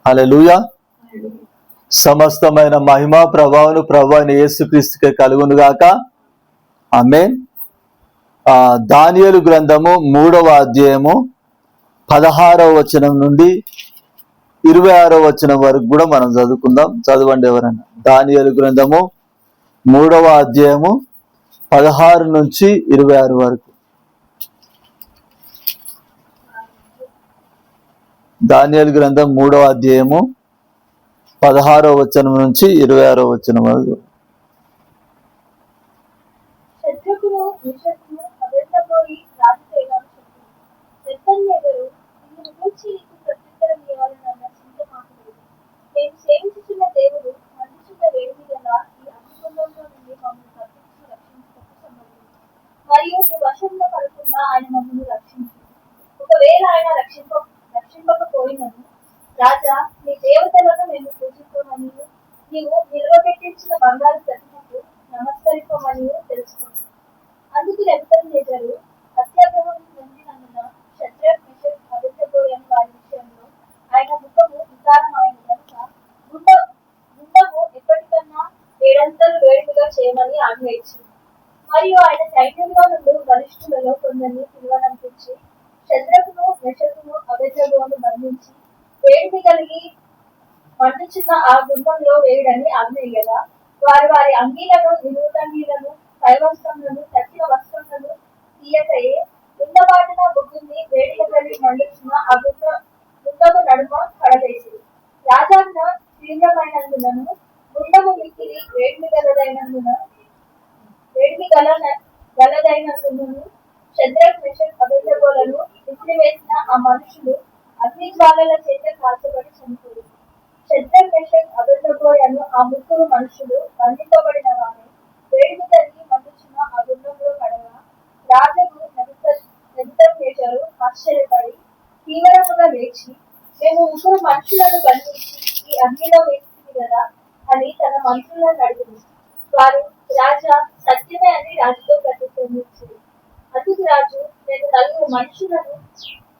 హల్లెలూయా. సమస్తమైన మహిమ ప్రభావము ప్రభువైన యేసుక్రీస్తుకే కలుగును గాక. ఆమేన్. దానియేలు గ్రంథము 3వ అధ్యాయము 16వ వచనం నుండి 26వ వచనం వరకు కూడా మనం చదువుకుందాం. చదవండి ఎవరన్నా. దానియేలు గ్రంథము 3వ అధ్యాయము 16 నుంచి 26 వరకు. దానియేలు గ్రంథం 3వ అధ్యాయము 16వ వచనం నుంచి 26వ వచనం వరకు. మరియు నీ వశంలో పడకుండా ఆయన మమ్మల్ని రక్షించు. ఒకవేళ ఆయన రక్షింపకపోయినను రాజా, నీ దేవతలను మేము పూజించమని నీవు నిలవబెట్టించిన బంగారు ప్రతిమకు నమస్కరింపమని తెలుసుకున్నాను. అందుకు నెబుకద్నెజరు అత్యాగ్రహం పొందినందున షద్రక్, మెషక్, అబేద్నెగో వారి విషయంలో ఆయన ముఖము వికారమైన కనుక గుండము ఎప్పటికన్నా 7 అంతలు వేడిగా చేయమని ఆజ్ఞ ఇచ్చింది. మరియు ఆయన సైన్యంలో నుండి బలిష్ఠులలో కొందరిని పిలువనంపించి షద్రకును, మెషకును, అబేద్నెగోను బంధించి వేడిమి కలిగి మండుచున్న ఆ గుండంలో వేయడని ఆజ్ఞ ఇయ్యగా వారి వారి అంగీలను, నిలువుటంగీలను, పైవస్త్రములను, తక్కిన వస్త్రములను తీయకయే గుండబాటున బుద్ధుని వేడిగా కలిగి మండుచున్న ఆ గుండము నడుమ పడవేసి రాజాజ్ఞ తీవ్రమైనందునను గుండము మిక్కిలి వేడిమి గలదైనందున షద్రక్, మెషక్, అబేద్నెగోలను విసిరివేసిన ఆ మనుషులు అగ్ని జ్వాలల చేత కాల్చబడి చనిపోయారు. షద్రక్, మెషక్, అబేద్నెగోలను ఆ 3 మనుషులు బంధింపబడిన వారే వేడిమి కలిగి మండుచున్న ఆ గుండంలో పడగా రాజుకు నెబుకద్నెజరు ఆశ్చర్యపడి తీవ్రముగా లేచి, మేము 3 మనుషులను బంధించి ఈ అగ్నిలో వేసింది కదా అని తన మంత్రులను అడిగింది. వారు రాజా సత్యమే అని రాజుతో ప్రతిస్పందించారు. అందుకు రాజు, నేను 4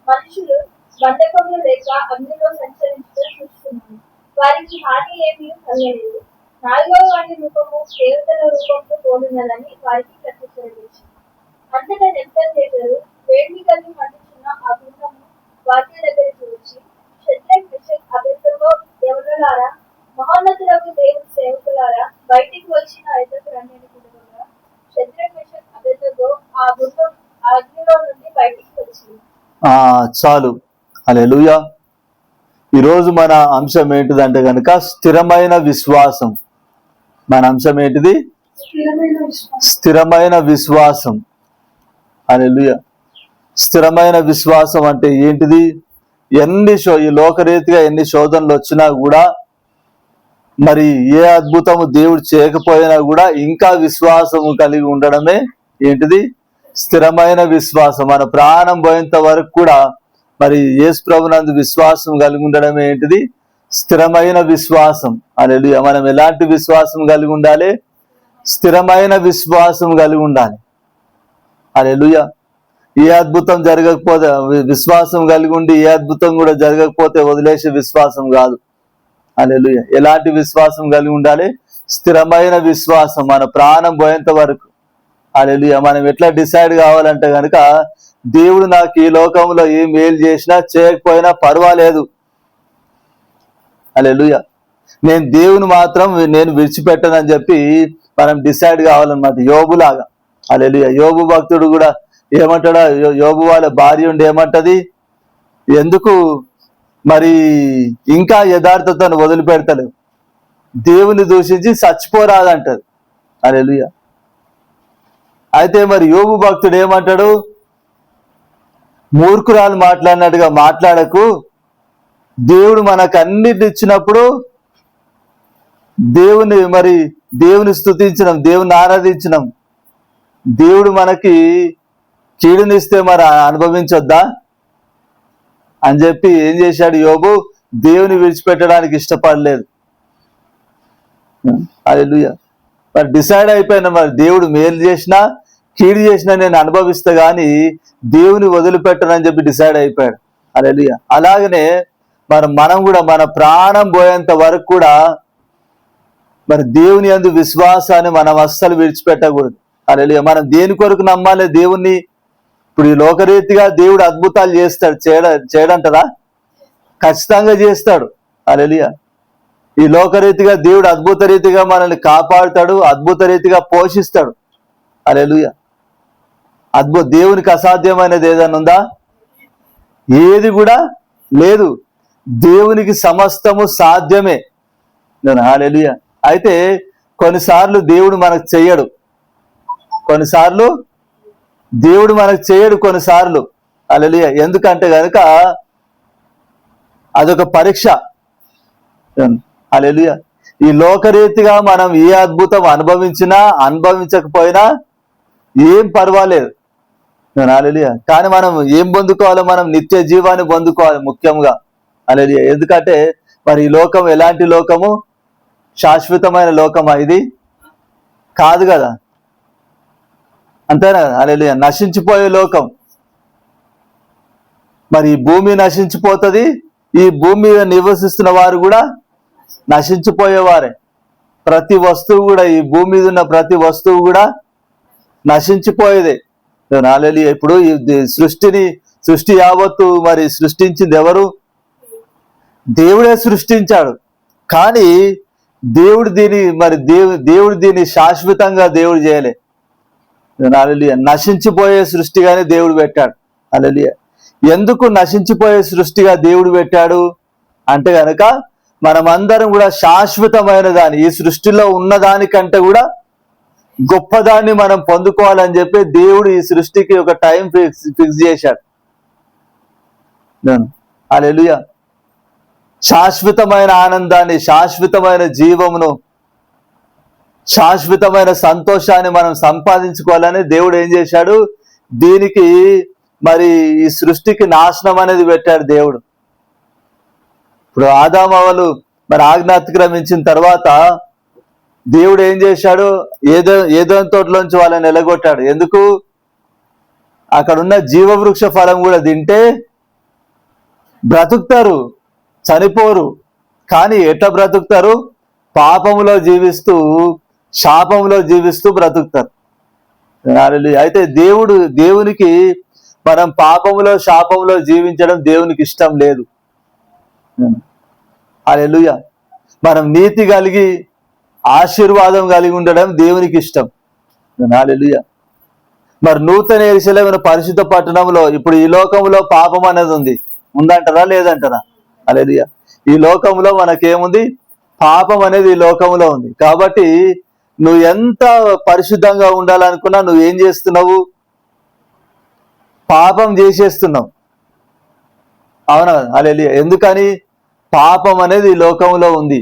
మనుషులు బంధకములు లేక అగ్నిలో సంచరించడం చూస్తున్నాను. వారికి హాని ఏమీ కలగలేదు. 4వ వాడి రూపము దేవతల రూపంతో పోలినదని వారికి ప్రతిస్పందించారు. అంతటా నెబుకద్నెజరు వేడిమి కలిగి మండుచున్న ఆ గుండము వాటి దగ్గరికి వచ్చి, షద్రక్, మెషక్, అబేద్నెగో దేవులారా, మహోన్నతులకు దేవుని సేవకులారా, బయటికి వచ్చి నా ఎదుట రండి అని పిలువగా షద్రక్, మెషక్, అబేద్నెగో ఆ గుండం అగ్నిలో నుండి బయటికి వచ్చింది. చాలు. హల్లెలూయా. ఈరోజు మన అంశం ఏంటిదంటే కనుక స్థిరమైన విశ్వాసం. మన అంశం ఏంటిది? స్థిరమైన విశ్వాసం. హల్లెలూయా. స్థిరమైన విశ్వాసం అంటే ఏంటిది? ఈ లోకరీతిగా ఎన్ని శోధనలు వచ్చినా కూడా, మరి ఏ అద్భుతము దేవుడు చేయకపోయినా కూడా ఇంకా విశ్వాసము కలిగి ఉండడమే ఏంటిది? స్థిరమైన విశ్వాసం. మన ప్రాణం పోయేంత వరకు కూడా మరి యేసు ప్రభునందు విశ్వాసం కలిగి ఉండడమే ఏంటిది? స్థిరమైన విశ్వాసం. హల్లెలూయా. మనం ఎలాంటి విశ్వాసం కలిగి ఉండాలి? స్థిరమైన విశ్వాసం కలిగి ఉండాలి. హల్లెలూయా. ఏ అద్భుతం జరగకపోతే, విశ్వాసం కలిగి ఉండి ఏ అద్భుతం కూడా జరగకపోతే వదిలేసే విశ్వాసం కాదు. హల్లెలూయా. ఎలాంటి విశ్వాసం కలిగి ఉండాలి? స్థిరమైన విశ్వాసం, మన ప్రాణం పోయేంత వరకు. హల్లెలూయా. మనం ఎట్లా డిసైడ్ కావాలంటే కనుక, దేవుడు నాకు ఈ లోకంలో ఏ మేలు చేసినా చేయకపోయినా పర్వాలేదు. హల్లెలూయా. నేను దేవుని మాత్రం నేను విడిచిపెట్టనని చెప్పి మనం డిసైడ్ కావాలన్నమాట, యోబులాగా. హల్లెలూయా. యోబు భక్తుడు కూడా ఏమంటాడా? యోబు వాళ్ళ భార్య ఉండి ఏమంటది? ఎందుకు మరి ఇంకా యథార్థతను వదిలిపెడతలేవు, దేవుని దూషించి చచ్చిపోరాదంటది. హల్లెలూయా. అయితే మరి యోబు భక్తుడు ఏమంటాడు? మూర్ఖురాలు మాట్లాడినట్టుగా మాట్లాడకు, దేవుడు మనకు అన్నిటి ఇచ్చినప్పుడు దేవుని స్తుతించడం, దేవుని ఆరాధించడం, దేవుడు మనకి కీడునిస్తే మరి అనుభవించొద్దా అని చెప్పి ఏం చేశాడు యోబు? దేవుని విడిచిపెట్టడానికి ఇష్టపడలేదు. హల్లెలూయా. మరి డిసైడ్ అయిపోయినా, మరి దేవుడు మేలు చేసినా కీడు చేసినా నేను అనుభవిస్తా కానీ దేవుని వదిలిపెట్టనని చెప్పి డిసైడ్ అయిపోయాడు. హల్లెలూయా. అలాగనే మరి మనం కూడా మన ప్రాణం పోయేంత వరకు కూడా మరి దేవుని యందు విశ్వాసాన్ని మనం అస్సలు విడిచిపెట్టకూడదు. హల్లెలూయా. మనం దేని కొరకు నమ్మాలి దేవుణ్ణి? ఇప్పుడు ఈ లోకరీతిగా దేవుడు అద్భుతాలు చేస్తాడు, చేయడంటారా? ఖచ్చితంగా చేస్తాడు. హల్లెలూయా. ఈ లోకరీతిగా దేవుడు అద్భుత రీతిగా మనల్ని కాపాడుతాడు, అద్భుత రీతిగా పోషిస్తాడు. హల్లెలూయా. దేవునికి అసాధ్యమైనది ఏదైనా ఉందా? ఏది కూడా లేదు. దేవునికి సమస్తము సాధ్యమే. హల్లెలూయా. అయితే కొన్నిసార్లు దేవుడు మనకు చెయ్యడు, కొన్నిసార్లు దేవుడు మనకు చేయడు, కొన్నిసార్లు. హల్లెలూయా. ఎందుకంటే కనుక అదొక పరీక్ష. హల్లెలూయా. ఈ లోకరీతిగా మనం ఏ అద్భుతం అనుభవించినా అనుభవించకపోయినా ఏం పర్వాలేదు. హల్లెలూయా. కానీ మనం ఏం పొందుకోవాలి? మనం నిత్య జీవాన్ని పొందుకోవాలి ముఖ్యంగా. హల్లెలూయా. ఎందుకంటే మరి ఈ లోకం ఎలాంటి లోకము? శాశ్వతమైన లోకమా ఇది? కాదు కదా, అంతేనా? హల్లెలూయా. నశించిపోయే లోకం. మరి ఈ భూమి నశించిపోతుంది, ఈ భూమి మీద నివసిస్తున్న వారు కూడా నశించిపోయేవారే. ప్రతి వస్తువు కూడా, ఈ భూమి మీద ఉన్న ప్రతి వస్తువు కూడా నశించిపోయేదే. హల్లెలూయా. ఇప్పుడు ఈ సృష్టి యావత్తు మరి సృష్టించింది ఎవరు? దేవుడే సృష్టించాడు. కానీ దేవుడు దీన్ని శాశ్వతంగా దేవుడు చేయలే. హల్లెలూయా. నశించిపోయే సృష్టిగానే దేవుడు పెట్టాడు. హల్లెలూయా. ఎందుకు నశించిపోయే సృష్టిగా దేవుడు పెట్టాడు అంటే గనక మనమందరం కూడా శాశ్వతమైన దాన్ని, ఈ సృష్టిలో ఉన్న దానికంటే కూడా గొప్పదాన్ని మనం పొందుకోవాలని చెప్పి దేవుడు ఈ సృష్టికి ఒక టైం ఫిక్స్ చేశాడు. హల్లెలూయా. శాశ్వతమైన ఆనందాన్ని, శాశ్వతమైన జీవమును, శాశ్వతమైన సంతోషాన్ని మనం సంపాదించుకోవాలని దేవుడు ఏం చేశాడు? దీనికి మరి ఈ సృష్టికి నాశనం అనేది పెట్టాడు దేవుడు. ఇప్పుడు ఆదాము హవ్వలు మరి ఆజ్ఞ అతిక్రమించిన తర్వాత దేవుడు ఏం చేశాడు? ఏదోని తోటలోంచి వాళ్ళని ఎలగొట్టాడు. ఎందుకు? అక్కడున్న జీవవృక్ష ఫలం కూడా తింటే బ్రతుకుతారు, చనిపోరు. కానీ ఎట్లా బ్రతుకుతారు? పాపములో జీవిస్తూ, శాపంలో జీవిస్తూ బ్రతుకుతారు. అయితే దేవునికి మనం పాపములో శాపంలో జీవించడం దేవునికి ఇష్టం లేదు. హల్లెలూయా. మనం నీతి కలిగి ఆశీర్వాదం కలిగి ఉండడం దేవునికి ఇష్టం. హల్లెలూయా. మరి నూతన యెరూషలేము పరిశుద్ధ పట్టణంలో ఇప్పుడు ఈ లోకంలో పాపం అనేది ఉందంటారా లేదంటారా? హల్లెలూయా. ఈ లోకంలో మనకేముంది? పాపం అనేది ఈ లోకంలో ఉంది. కాబట్టి నువ్వు ఎంత పరిశుద్ధంగా ఉండాలనుకున్నా నువ్వు ఏం చేస్తున్నావు? పాపం చేసేస్తున్నావు. అవునా? హల్లెలూయా. ఎందుకని? పాపం అనేది ఈ లోకంలో ఉంది.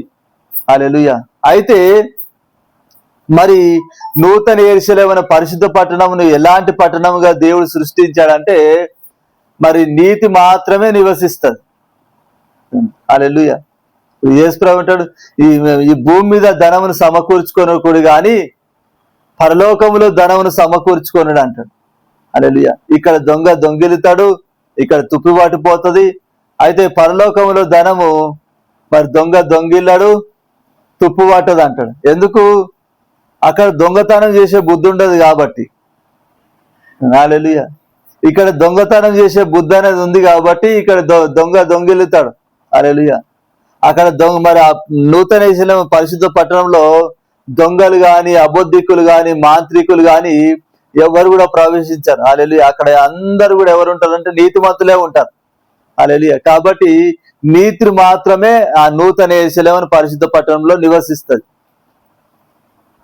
హల్లెలూయా. అయితే మరి నూతన యెరూషలేము పరిశుద్ధ పట్టణమును ఎలాంటి పట్టణముగా దేవుడు సృష్టించాడంటే మరి నీతి మాత్రమే నివసిస్తుంది. హల్లెలూయా. యేసు ప్రభువు అంటాడు, ఈ భూమి మీద ధనమును సమకూర్చుకొనకుడు కానీ పరలోకములో ధనమును సమకూర్చుకొనుడు అంటాడు. హల్లెలూయా. ఇక్కడ దొంగిలుతాడు, ఇక్కడ తుప్పిపట్టిపోతుంది. అయితే పరలోకములో ధనము మరి దొంగిల్లాడు, తుప్పు పట్టదు అంటాడు. ఎందుకు? అక్కడ దొంగతనం చేసే బుద్ధి ఉండదు కాబట్టి. హల్లెలూయా. ఇక్కడ దొంగతనం చేసే బుద్ధి అనేది ఉంది కాబట్టి ఇక్కడ దొంగిలుతాడు. హల్లెలూయా. అక్కడ మరి నూతన యెరూషలేము పరిశుద్ధ పట్టణంలో దొంగలు గాని, అబద్ధికులు గాని, మాంత్రికులు గాని ఎవరు కూడా ప్రవేశించారు. హల్లెలూయా. అక్కడ అందరూ కూడా ఎవరు ఉంటారంటే నీతిమంతులే ఉంటారు. హల్లెలూయా. కాబట్టి నీతి మాత్రమే ఆ నూతన యెరూషలేము పరిశుద్ధ పట్టణంలో నివసిస్తుంది.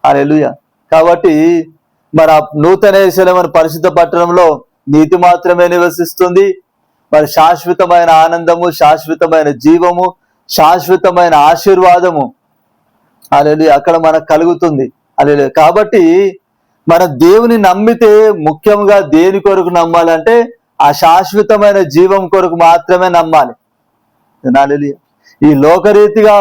హల్లెలూయా. కాబట్టి మరి ఆ నూతన యెరూషలేము పరిశుద్ధ పట్టణంలో నీతి మాత్రమే నివసిస్తుంది. మరి శాశ్వతమైన ఆనందము, శాశ్వతమైన జీవము, శాశ్వతమైన ఆశీర్వాదము హల్లెలూయా అక్కడ మనకు కలుగుతుంది. హల్లెలూయా. కాబట్టి మన దేవుని నమ్మితే ముఖ్యంగా దేని కొరకు నమ్మాలంటే ఆ శాశ్వతమైన జీవం కొరకు మాత్రమే నమ్మాలి. హల్లెలూయా. ఈ లోకరీతిగా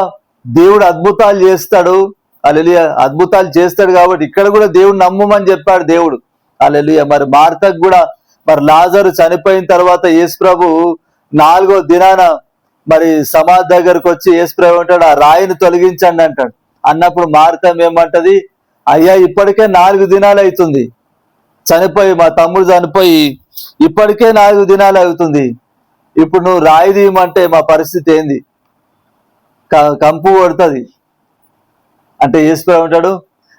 దేవుడు అద్భుతాలు చేస్తాడు. హల్లెలూయా. అద్భుతాలు చేస్తాడు కాబట్టి ఇక్కడ కూడా దేవుడు నమ్మమని చెప్పాడు దేవుడు. హల్లెలూయా. మరి మార్తకు కూడా మరి లాజరు చనిపోయిన తర్వాత యేసు ప్రభు 4వ దినాన మరి సమాధి దగ్గరకు వచ్చి యేసుప్రభు అంటాడు, ఆ రాయిని తొలగించండి అంటాడు. అన్నప్పుడు మార్తం ఏమంటది, అయ్యా ఇప్పటికే 4 దినాలు అవుతుంది చనిపోయి, మా తమ్ముడు చనిపోయి ఇప్పటికే 4 దినాలు అవుతుంది, ఇప్పుడు నువ్వు రాయి తీయమంటే మా పరిస్థితి ఏంది, కంపు కొడుతుంది అంటే యేసుప్రభు అంటాడు,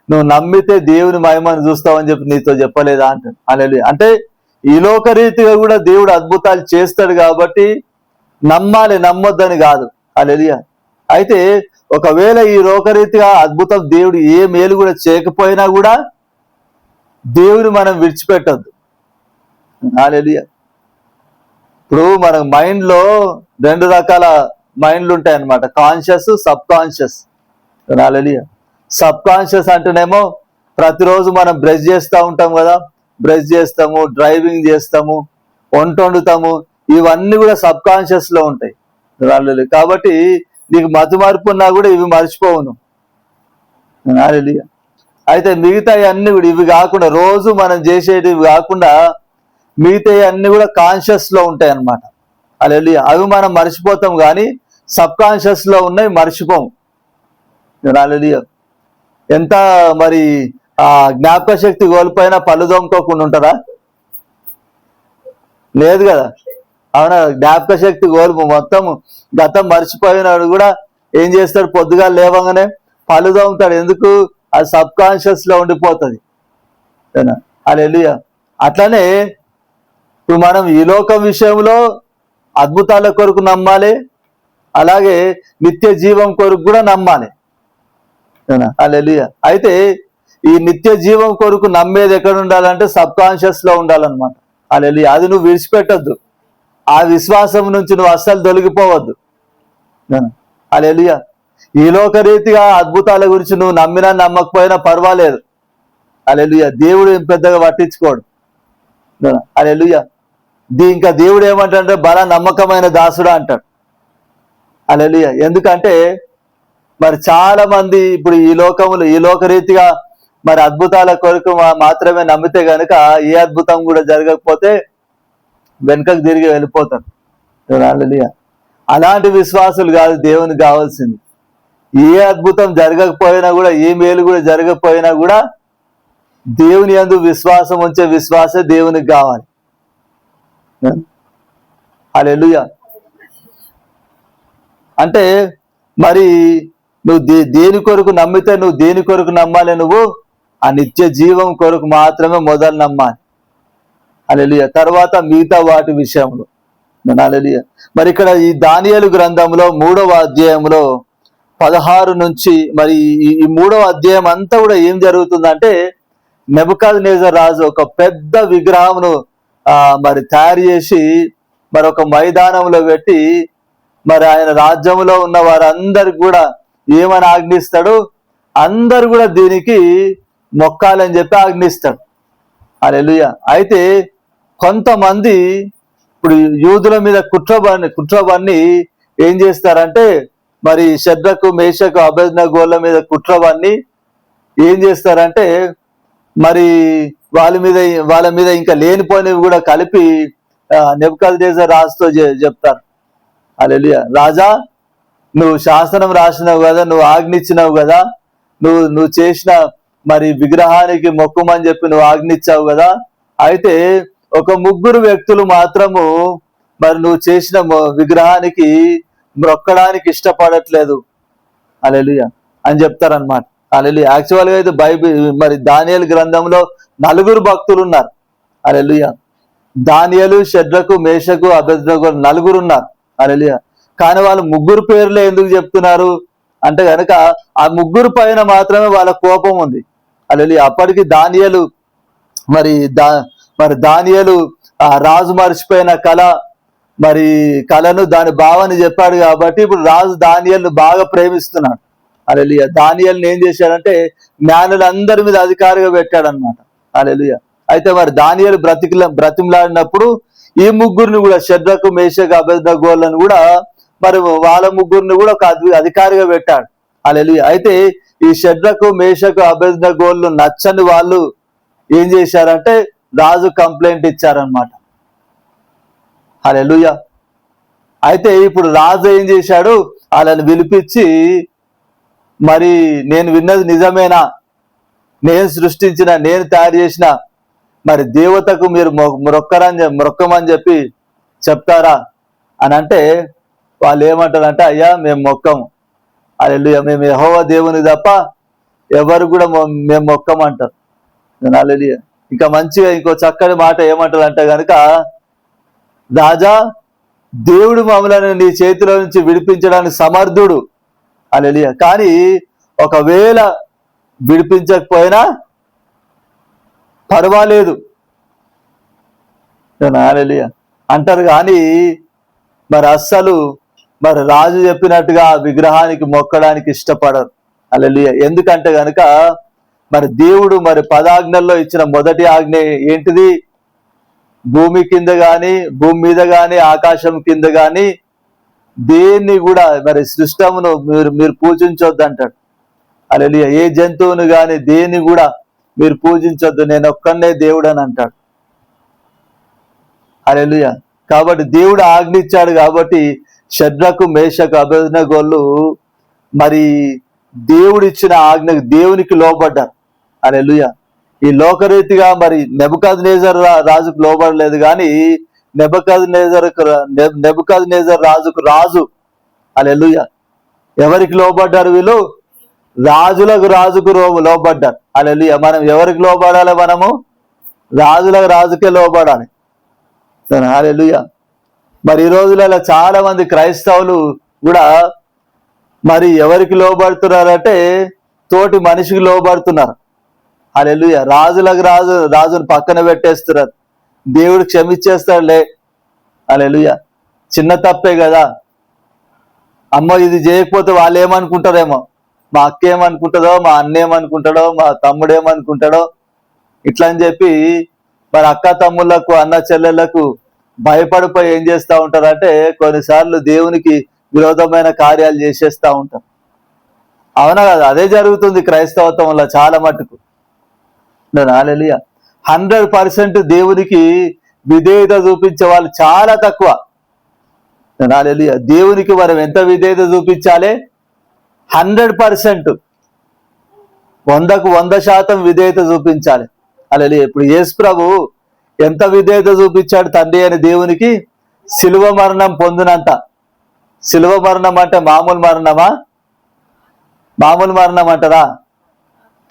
నువ్వు నమ్మితే దేవుని మహిమను చూస్తావని చెప్పి నీతో చెప్పలేదా అంటాడు. హల్లెలూయా. అంటే ఈ లోకరీతిగా కూడా దేవుడు అద్భుతాలు చేస్తాడు కాబట్టి నమ్మాలి, నమ్మొద్దని కాదు. హల్లెలూయా. అయితే ఒకవేళ ఈ లోకరీతిగా అద్భుతం దేవుడు ఏ మేలు కూడా చేయకపోయినా కూడా దేవుని మనం విడిచిపెట్టద్దు. హల్లెలూయా. ఇప్పుడు మన మైండ్లో 2 రకాల మైండ్లు ఉంటాయి అన్నమాట, కాన్షియస్, సబ్ కాన్షియస్. హల్లెలూయా. సబ్ కాన్షియస్ అంటేనేమో ప్రతిరోజు మనం బ్రష్ చేస్తూ ఉంటాం కదా, బ్రష్ చేస్తాము, డ్రైవింగ్ చేస్తాము, వంట వండుతాము, ఇవన్నీ కూడా సబ్ కాన్షియస్ లో ఉంటాయి. కాబట్టి నీకు మతిమరుపు ఉన్నా కూడా ఇవి మర్చిపోవును. అయితే మిగతా అన్ని కూడా ఇవి కాకుండా, రోజు మనం చేసేటివి కాకుండా మిగతా అన్ని కూడా కాన్షియస్ లో ఉంటాయి అన్నమాట. హల్లెలూయా. అవి మనం మర్చిపోతాం కానీ సబ్ కాన్షియస్ లో ఉన్నాయి మర్చిపోము. హల్లెలూయా. ఎంత మరి ఆ జ్ఞాపక శక్తి కోల్పోయినా పళ్ళు దొంగకోకుండా ఉంటారా? లేదు కదా. అవునా? జ్ఞాపక శక్తి మొత్తం గతం మర్చిపోయినాడు కూడా ఏం చేస్తాడు, పొద్దుగా లేవగానే పళ్ళు దొంగతాడు. ఎందుకు? అది సబ్ కాన్షియస్ లో ఉండిపోతుంది. హల్లెలూయా. అట్లనే ఇప్పుడు మనం ఈ లోకం విషయంలో అద్భుతాల కొరకు నమ్మాలి, అలాగే నిత్య జీవం కొరకు కూడా నమ్మాలి. హల్లెలూయా. అయితే ఈ నిత్య జీవం కొరకు నమ్మేది ఎక్కడ ఉండాలంటే సబ్ కాన్షియస్ లో ఉండాలన్నమాట. హల్లెలూయా. అది నువ్వు విడిచిపెట్టద్దు, ఆ విశ్వాసం నుంచి నువ్వు అస్సలు తొలగిపోవద్దు. హల్లెలూయా. ఈ లోక రీతిగా అద్భుతాల గురించి నువ్వు నమ్మినా నమ్మకపోయినా పర్వాలేదు. హల్లెలూయా. దేవుడు పెద్దగా పట్టించుకోడు. హల్లెలూయా. ఇంకా దేవుడు ఏమంటాడంటే బల నమ్మకమైన దాసుడా అంటాడు. హల్లెలూయా. ఎందుకంటే మరి చాలా మంది ఇప్పుడు ఈ లోకములు ఈ లోకరీతిగా మరి అద్భుతాల కొరకు మాత్రమే నమ్మితే గనుక ఏ అద్భుతం కూడా జరగకపోతే వెనుకకు తిరిగి వెళ్ళిపోతారు. హల్లెలూయా. అలాంటి విశ్వాసులు కాదు దేవునికి కావాల్సింది. ఏ అద్భుతం జరగకపోయినా కూడా, ఏ మేలు కూడా జరగకపోయినా కూడా దేవుని యందు విశ్వాసం ఉంచే విశ్వాసే దేవునికి కావాలి. హల్లెలూయా. అంటే మరి నువ్వు దేని కొరకు నమ్మితే నువ్వు దేని కొరకు నమ్మాలి, నువ్వు ఆ నిత్య జీవం కొరకు మాత్రమే మొదలు నమ్మాలి. హల్లెలూయా. తర్వాత మిగతా వాటి విషయంలో. హల్లెలూయా. మరి ఇక్కడ ఈ దానియేలు గ్రంథంలో 3వ అధ్యాయంలో 16 నుంచి మరి ఈ 3వ అధ్యాయం అంతా కూడా ఏం జరుగుతుందంటే, నెబుకద్నెజర్ రాజు ఒక పెద్ద విగ్రహమును మరి తయారు చేసి మరి ఒక మైదానంలో పెట్టి మరి ఆయన రాజ్యంలో ఉన్న వారందరికి కూడా ఏమని ఆజ్ఞిస్తాడు, అందరు కూడా దీనికి మొక్కాలని చెప్పి ఆజ్ఞిస్తాడు. హల్లెలూయా. అయితే కొంతమంది ఇప్పుడు యూదుల మీద కుట్రబన్ని ఏం చేస్తారంటే, మరి షద్రకు, మేషకు, అబేద్నెగోల మీద కుట్రబన్ని ఏం చేస్తారంటే మరి వాళ్ళ మీద ఇంకా లేనిపోయినవి కూడా కలిపి నెబుకద్నెజర్ రాజుతో చెప్తారు. హల్లెలూయా. రాజా, నువ్వు శాసనం రాసినావు కదా, నువ్వు ఆజ్ఞించినావు కదా, నువ్వు చేసిన మరి విగ్రహానికి మొక్కుమని చెప్పి నువ్వు ఆజ్ఞించావు కదా, అయితే ఒక 3 వ్యక్తులు మాత్రము మరి నువ్వు చేసిన విగ్రహానికి మొక్కడానికి ఇష్టపడట్లేదు. హల్లెలూయా అని చెప్తారనమాట. హల్లెలూయా. యాక్చువల్ గా అయితే బైబిల్ మరి దానియేలు గ్రంథంలో 4 భక్తులు ఉన్నారు. హల్లెలూయా. దానియేలు, షద్రకు, మేషకు, అబేద్నెగో 4 ఉన్నారు. హల్లెలూయా. కానీ వాళ్ళు 3 పేర్లే ఎందుకు చెప్తున్నారు అంటే కనుక ఆ 3 పైన మాత్రమే వాళ్ళ కోపం ఉంది. హల్లెలూయా. అప్పటికి దానియేలు మరి దానియేలు ఆ రాజు మర్చిపోయిన కళను దాని భావాన్ని చెప్పాడు కాబట్టి ఇప్పుడు రాజు దానియేలును బాగా ప్రేమిస్తున్నాడు. హల్లెలూయా. దానియేలుని ఏం చేశాడంటే జ్ఞానులందరి మీద అధికారిగా పెట్టాడు అనమాట. హల్లెలూయా. అయితే మరి దానియేలు బ్రతిమలాడినప్పుడు ఈ 3 కూడా షద్రకు, మేషకు, అబేద్నెగోలను కూడా మరి వాళ్ళ 3 కూడా ఒక అధికారిగా పెట్టాడు. హల్లెలూయా. అయితే ఈ షద్రకు, మేషకు, అబేద్నెగోలు నచ్చని వాళ్ళు ఏం చేశారంటే రాజు కంప్లైంట్ ఇచ్చారనమాట. హల్లెలూయా. అయితే ఇప్పుడు రాజు ఏం చేశాడు, వాళ్ళని పిలిపించి, మరి నేను విన్నది నిజమేనా, నేను సృష్టించిన నేను తయారు చేసిన మరి దేవతకు మీరు మొక్కమని చెప్పి చెప్తారా అని అంటే వాళ్ళు ఏమంటారంటే, అయ్యా మేము మొక్కము, హల్లెలూయా, మేము యెహోవా దేవుని తప్ప ఎవరు కూడా మేము మొక్కమంటారు. హల్లెలూయా. ఇంకా మంచిగా ఇంకో చక్కని మాట ఏమంటారంటే గనుక, రాజా దేవుడు మమ్మల్ని నీ చేతిలో నుంచి విడిపించడానికి సమర్థుడు, హల్లెలూయా, కానీ ఒకవేళ విడిపించకపోయినా పర్వాలేదు, హల్లెలూయా అంటారు. కానీ మరి అస్సలు మరి రాజు చెప్పినట్టుగా విగ్రహానికి మొక్కడానికి ఇష్టపడరు, హల్లెలూయా. ఎందుకంటే గనుక మరి దేవుడు మరి 10 ఆజ్ఞల్లో ఇచ్చిన మొదటి ఆజ్ఞ ఏంటిది, భూమి కింద గాని భూమి మీద గాని ఆకాశం కింద గాని దేన్ని కూడా మరి సృష్టమును మీరు పూజించొద్దు అంటాడు, హల్లెలూయా. ఏ జంతువును గాని దేన్ని కూడా మీరు పూజించొద్దు, నేను ఒక్కనే దేవుడు అని అంటాడు, హల్లెలూయా. కాబట్టి దేవుడు ఆజ్ఞ ఇచ్చాడు కాబట్టి షడ్రకు మేషకు అబేద్నెగోలు మరి దేవుడు ఇచ్చిన ఆజ్ఞకు దేవునికి లోబడ్డారు, హల్లెలూయా. ఈ లోకరీతిగా మరి నెబుకద్నెజర్ రాజుకు లోబడలేదు, కానీ నెబుకద్నెజర్ రాజుకు రాజు, హల్లెలూయా. ఎవరికి లోబడ్డారు వీళ్ళు, రాజుకు లోబడ్డారు, హల్లెలూయా. మనం ఎవరికి లోబడాలి, మనము రాజుకే లోబడాలి, హల్లెలూయా. మరి ఈ రోజులలో చాలా మంది క్రైస్తవులు కూడా మరి ఎవరికి లోబడుతున్నారంటే తోటి మనిషికి లోబడుతున్నారు, హల్లెలూయా. రాజును పక్కన పెట్టేస్తున్నారు, దేవుడు క్షమించేస్తాడులే, హల్లెలూయా, చిన్న తప్పే కదా, అమ్మ ఇది చేయకపోతే వాళ్ళు ఏమనుకుంటారేమో, మా అక్క ఏమనుకుంటుందో, మా అన్న ఏమనుకుంటాడో, మా తమ్ముడు ఏమనుకుంటాడో, ఇట్లా అని చెప్పి మరి అక్క తమ్ముళ్లకు అన్న చెల్లెళ్లకు భయపడిపోయి ఏం చేస్తూ ఉంటారంటే కొన్నిసార్లు దేవునికి విరోధమైన కార్యాలు చేసేస్తూ ఉంటారు. అవునా కదా, అదే జరుగుతుంది క్రైస్తవత్వంలో చాలా మట్టుకు, హల్లెలూయా. 100% దేవునికి విధేయత చూపించే వాళ్ళు చాలా తక్కువ, హల్లెలూయా. దేవునికి మనం ఎంత విధేయత చూపించాలి, 100%, 100కు 100% విధేయత చూపించాలి, హల్లెలూయా. ఇప్పుడు యేసు ప్రభు ఎంత విధేయత చూపించాడు తండ్రి అని దేవునికి, శిలువ మరణం పొందినంత. శిలువ మరణం అంటే మామూలు మరణమా, మామూలు మరణం అంటారా,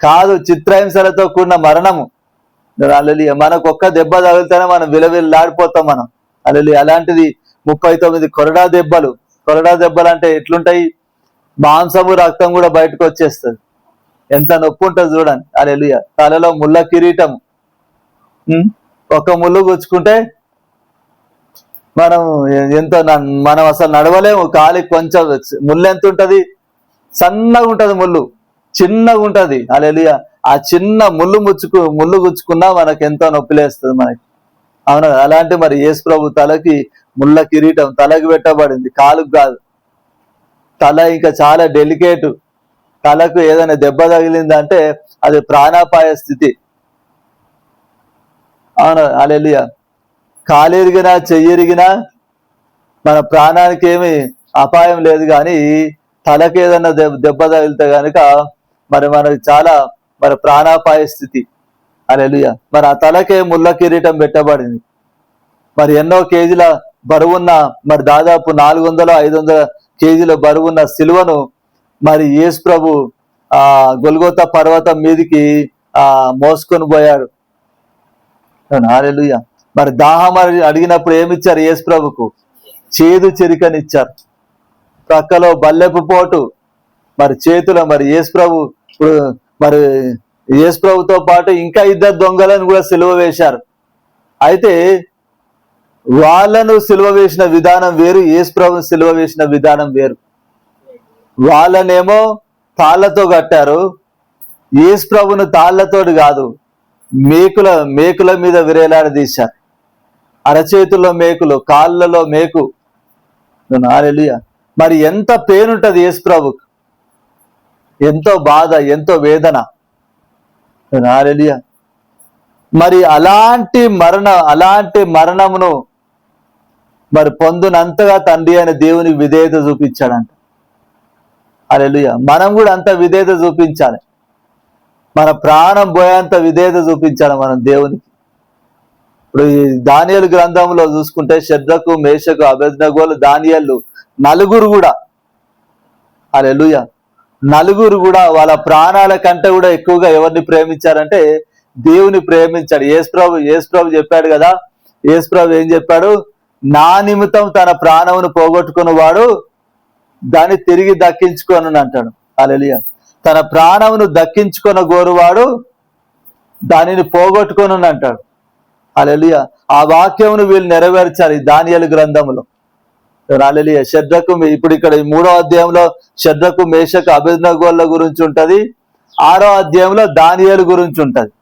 కాదు, చిత్రహింసలతో కూడిన మరణము, హల్లెలూయా. మనకు ఒక్క దెబ్బ తగిలితేనే మనం విలవిల్లాడిపోతాం మనం, హల్లెలూయా. అలాంటిది 39 కొరడా దెబ్బలు అంటే ఎట్లుంటాయి, మాంసము రక్తం కూడా బయటకు వచ్చేస్తుంది, ఎంత నొప్పి ఉంటుంది చూడండి, హల్లెలూయా. తలలో ముళ్ళ కిరీటము, ఒక ముళ్ళు గుచ్చుకుంటే మనం అసలు నడవలేము, కాలికి కొంచెం ముళ్ళు ఎంత ఉంటది, సన్నగా ఉంటది, ముళ్ళు చిన్నగా ఉంటది, హల్లెలూయా. ఆ చిన్న ముళ్ళు గుచ్చుకున్నా మనకి ఎంతో నొప్పిలేస్తుంది మనకి, అవునా. అలాంటి మరి యేసు ప్రభు తలకి ముళ్ళ కిరీటం తలకి పెట్టబడింది, కాలుకు కాదు. తల ఇంకా చాలా డెలికేటు, తలకు ఏదైనా దెబ్బ తగిలిందంటే అది ప్రాణాపాయ స్థితి, అవును, హల్లెలూయా. కాలిరిగినా చెయ్యిరిగినా మన ప్రాణానికి ఏమి అపాయం లేదు, కానీ తలకి ఏదన్నా దెబ్బ తగిలితే కనుక మరి మనకి చాలా మరి ప్రాణాపాయ స్థితి, హల్లెలూయా. మరి ఆ తలకే ముళ్ళ కిరీటం పెట్టబడింది. మరి ఎన్నో కేజీల బరువున్న మరి దాదాపు 400-500 కేజీల బరువున్న సిలువను మరి యేసు ప్రభు గొల్గోతా పర్వతం మీదికి మోసుకొని పోయాడు, హల్లెలూయా. మరి దాహం అడిగినప్పుడు ఏమిచ్చారు యేసు ప్రభుకు, చేదు చెరికనిచ్చారు, ప్రక్కలో బల్లెపు పోటు, మరి చేతుల మరి యేసు ప్రభు మరి యేసు ప్రభుతో పాటు ఇంకా 2 దొంగలను కూడా సిలువ వేశారు. అయితే వాళ్ళను సిలువ వేసిన విధానం వేరు, యేసు ప్రభుని సిలువ వేసిన విధానం వేరు. వాళ్ళనేమో తాళ్లతో కట్టారు, యేసు ప్రభును తాళ్లతోటి కాదు, మేకుల మీద విరేలాడదీశారు, అరచేతుల్లో మేకులు, కాళ్ళలో మేకు, హల్లెలూయా. మరి ఎంత పెయిన్ ఉంటుంది యేసు ప్రభుకు, ఎంతో బాధ, ఎంతో వేదన, హల్లెలూయా. మరి అలాంటి మరణమును మరి పొందునంతగా తండ్రి అయిన దేవునికి విధేయత చూపించాడంట. హల్లెలూయా. మనం కూడా అంత విధేయత చూపించాలి. మన ప్రాణం పోయేంత విధేయత చూపించాలి మనం దేవునికి. ఇప్పుడు ఈ దానియేలు గ్రంథంలో చూసుకుంటే షద్రకు, మేషకు, అబేద్నెగోలు, దానియేలు నలుగురు కూడా, హల్లెలూయా, నలుగురు కూడా వాళ్ళ ప్రాణాల కంటే కూడా ఎక్కువగా ఎవరిని ప్రేమించారంటే దేవుని ప్రేమించాడు. యేసుప్రభు చెప్పాడు కదా, యేసుప్రభు ఏం చెప్పాడు? నా నిమిత్తం తన ప్రాణమును పోగొట్టుకున్న వాడు దాన్ని తిరిగి దక్కించుకోను అంటాడు. హల్లెలూయా. తన ప్రాణమును దక్కించుకున్న గోరువాడు దానిని పోగొట్టుకోను అంటాడు. హల్లెలూయా. ఆ వాక్యమును వీళ్ళు నెరవేర్చారు దానియేలు గ్రంథంలో. హల్లెలూయా. షద్రకు, ఇప్పుడు ఇక్కడ 3వ అధ్యాయంలో షద్రకు, మేషకు, అబేద్నెగోల గురించి ఉంటది. 6వ అధ్యాయంలో దానియేలు గురించి ఉంటది.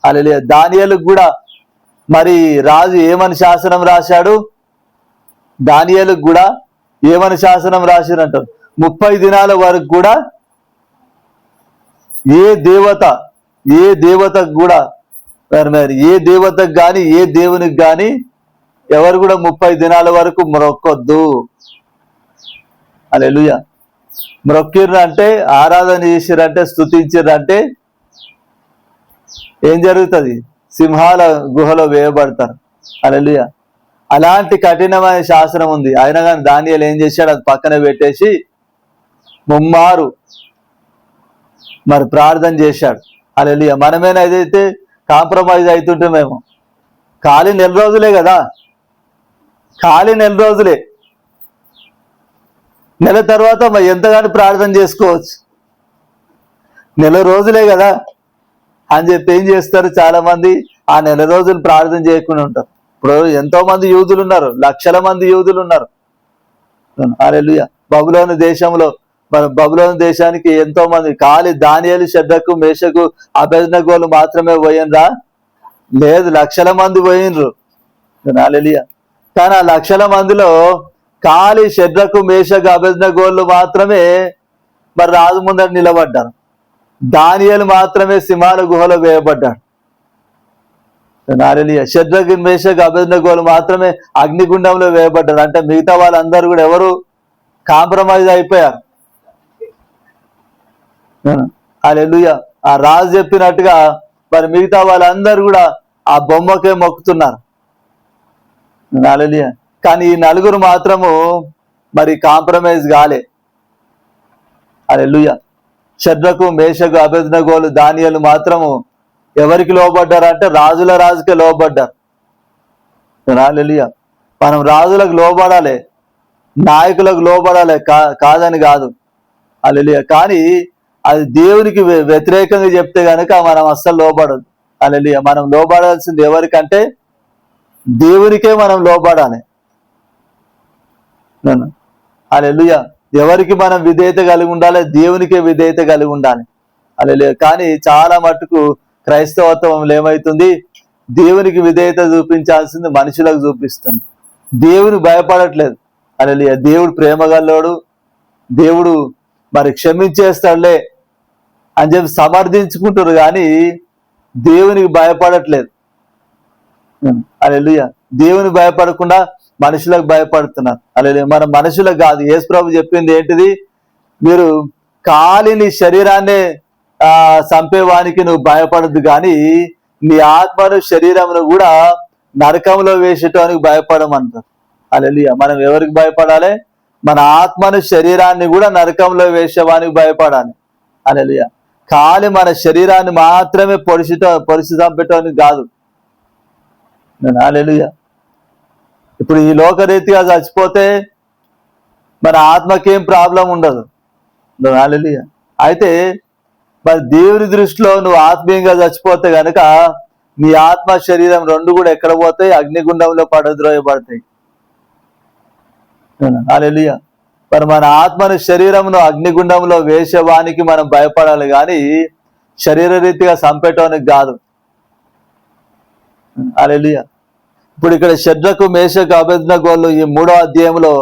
హల్లెలూయా. దానియేలుకు కూడా మరి రాజు ఏమని శాసనం రాశాడు? దానియేలుకు కూడా ఏమని శాసనం రాశారంటారు? 30 దినాల వరకు కూడా ఏ దేవతకు కూడా మరి ఏ దేవతకు కానీ ఏ దేవునికి కానీ ఎవరు కూడా 30 దినాల వరకు మొక్కొద్దు. హల్లెలూయా. మొక్కిర్రంటే, ఆరాధన చేసిర్రంటే, స్తుతించిర్రంటే ఏం జరుగుతుంది? సింహాల గుహలో వేయబడతారు. హల్లెలూయా. అలాంటి కఠినమైన శాసనం ఉంది. అయినా కానీ దానియేలు ఏం చేశాడు? అది పక్కన పెట్టేసి ముమ్మారు మరి ప్రార్థన చేశాడు. హల్లెలూయా. మనమేనా ఏదైతే కాంప్రమైజ్ అవుతుంటే మేము ఖాళీ 4 రోజులే కదా, ఖాళీ 4 రోజులే. నెల తర్వాత మరి ఎంతగానో ప్రార్థన చేసుకోవచ్చు. 4 రోజులే కదా అని చెప్పి ఏం చేస్తారు చాలా మంది? ఆ 4 రోజులు ప్రార్థన చేయకుండా ఉంటారు. ఇప్పుడు ఎంతో మంది యూదులు ఉన్నారు, లక్షల మంది యూదులు ఉన్నారు. హల్లెలూయా. బబులోను దేశంలో, మన బబులోను దేశానికి ఎంతో మంది, ఖాళీ దానియేలు, షద్రకు, మేషకు, అబేద్నెగోలు మాత్రమే పోయినరా? లేదు, లక్షల మంది పోయినరు. హల్లెలూయా. కానీ ఆ లక్షల మందిలో ఖాళీ షద్రకు, మేషకు, అబేద్నెగోలు మాత్రమే మరి రాజు ముందర నిలబడ్డారు. దానియేలు మాత్రమే సింహాల గుహలో వేయబడ్డాడు. హల్లెలూయా. షద్రకు, మేషకు, అబేద్నెగోలు మాత్రమే అగ్నిగుండంలో వేయబడ్డారు. అంటే మిగతా వాళ్ళందరూ కూడా ఎవరు కాంప్రమైజ్ అయిపోయారు. హల్లెలూయా. ఆ రాజు చెప్పినట్టుగా మరి మిగతా వాళ్ళందరూ కూడా ఆ బొమ్మకే మొక్కుతున్నారు. హల్లెలూయా. కానీ ఈ నలుగురు మాత్రము మరి కాంప్రమైజ్ కాలే. హల్లెలూయా. షద్రకు, మేషకు, అబేద్నెగోలు, దానియేలు మాత్రము ఎవరికి లోబడ్డారు అంటే రాజుకే లోబడ్డారు. హల్లెలూయా. మనం రాజులకు లోబడాలి, నాయకులకు లోబడాలి, కాదని కాదు. హల్లెలూయా. కానీ అది దేవునికి వ్యతిరేకంగా చెప్తే కనుక మనం అస్సలు లోబడదు. హల్లెలూయా. మనం లోబడాల్సింది ఎవరికంటే దేవునికే మనం లోబడాలి. హల్లెలూయా. ఎవరికి మనం విధేయత కలిగి ఉండాలి? దేవునికే విధేయత కలిగి ఉండాలి. హల్లెలూయా. కానీ చాలా మటుకు క్రైస్తవత్వం ఏమవుతుంది? దేవునికి విధేయత చూపించాల్సింది మనుషులకు చూపిస్తుంది. దేవుని భయపడట్లేదు. హల్లెలూయా. దేవుడు ప్రేమగల్లోడు, దేవుడు మరి క్షమించేస్తాడులే అని చెప్పి సమర్థించుకుంటారు, కానీ దేవునికి భయపడట్లేదు. హల్లెలూయా. దేవుని భయపడకుండా మనుషులకు భయపడుతున్నారు. హల్లెలూయా. మన మనుషులకు కాదు. యేసుప్రభు చెప్పింది ఏంటిది? మీరు కాలిని శరీరాన్ని చంపేవానికి నువ్వు భయపడద్దు, కానీ నీ ఆత్మను శరీరమును కూడా నరకంలో వేసేటానికి భయపడమంటారు. హల్లెలూయా. మనం ఎవరికి భయపడాలి? మన ఆత్మను శరీరాన్ని కూడా నరకంలో వేసేవానికి భయపడాలి. హల్లెలూయా. ఖాళీ మన శరీరాన్ని మాత్రమే పొడిచి చంపేటానికి కాదు. హల్లెలూయా. ఇప్పుడు ఈ లోకరీతిగా చచ్చిపోతే మన ఆత్మకేం ప్రాబ్లం ఉండదు. హల్లెలూయా. అయితే మరి దేవుని దృష్టిలో నువ్వు ఆత్మీయంగా చచ్చిపోతే గనక నీ ఆత్మ శరీరం రెండు కూడా ఎక్కడ పోతాయి? అగ్నిగుండంలో పడద్రోయబడతాయి. హల్లెలూయా. మరి మన ఆత్మను శరీరమును అగ్నిగుండంలో వేసేవానికి మనం భయపడాలి, కానీ శరీర రీతిగా చంపేటానికి కాదు. హల్లెలూయా. ఇప్పుడు ఇక్కడ షద్రకు, మేషకు, అబేద్నెగోలు ఈ 3వ అధ్యాయంలో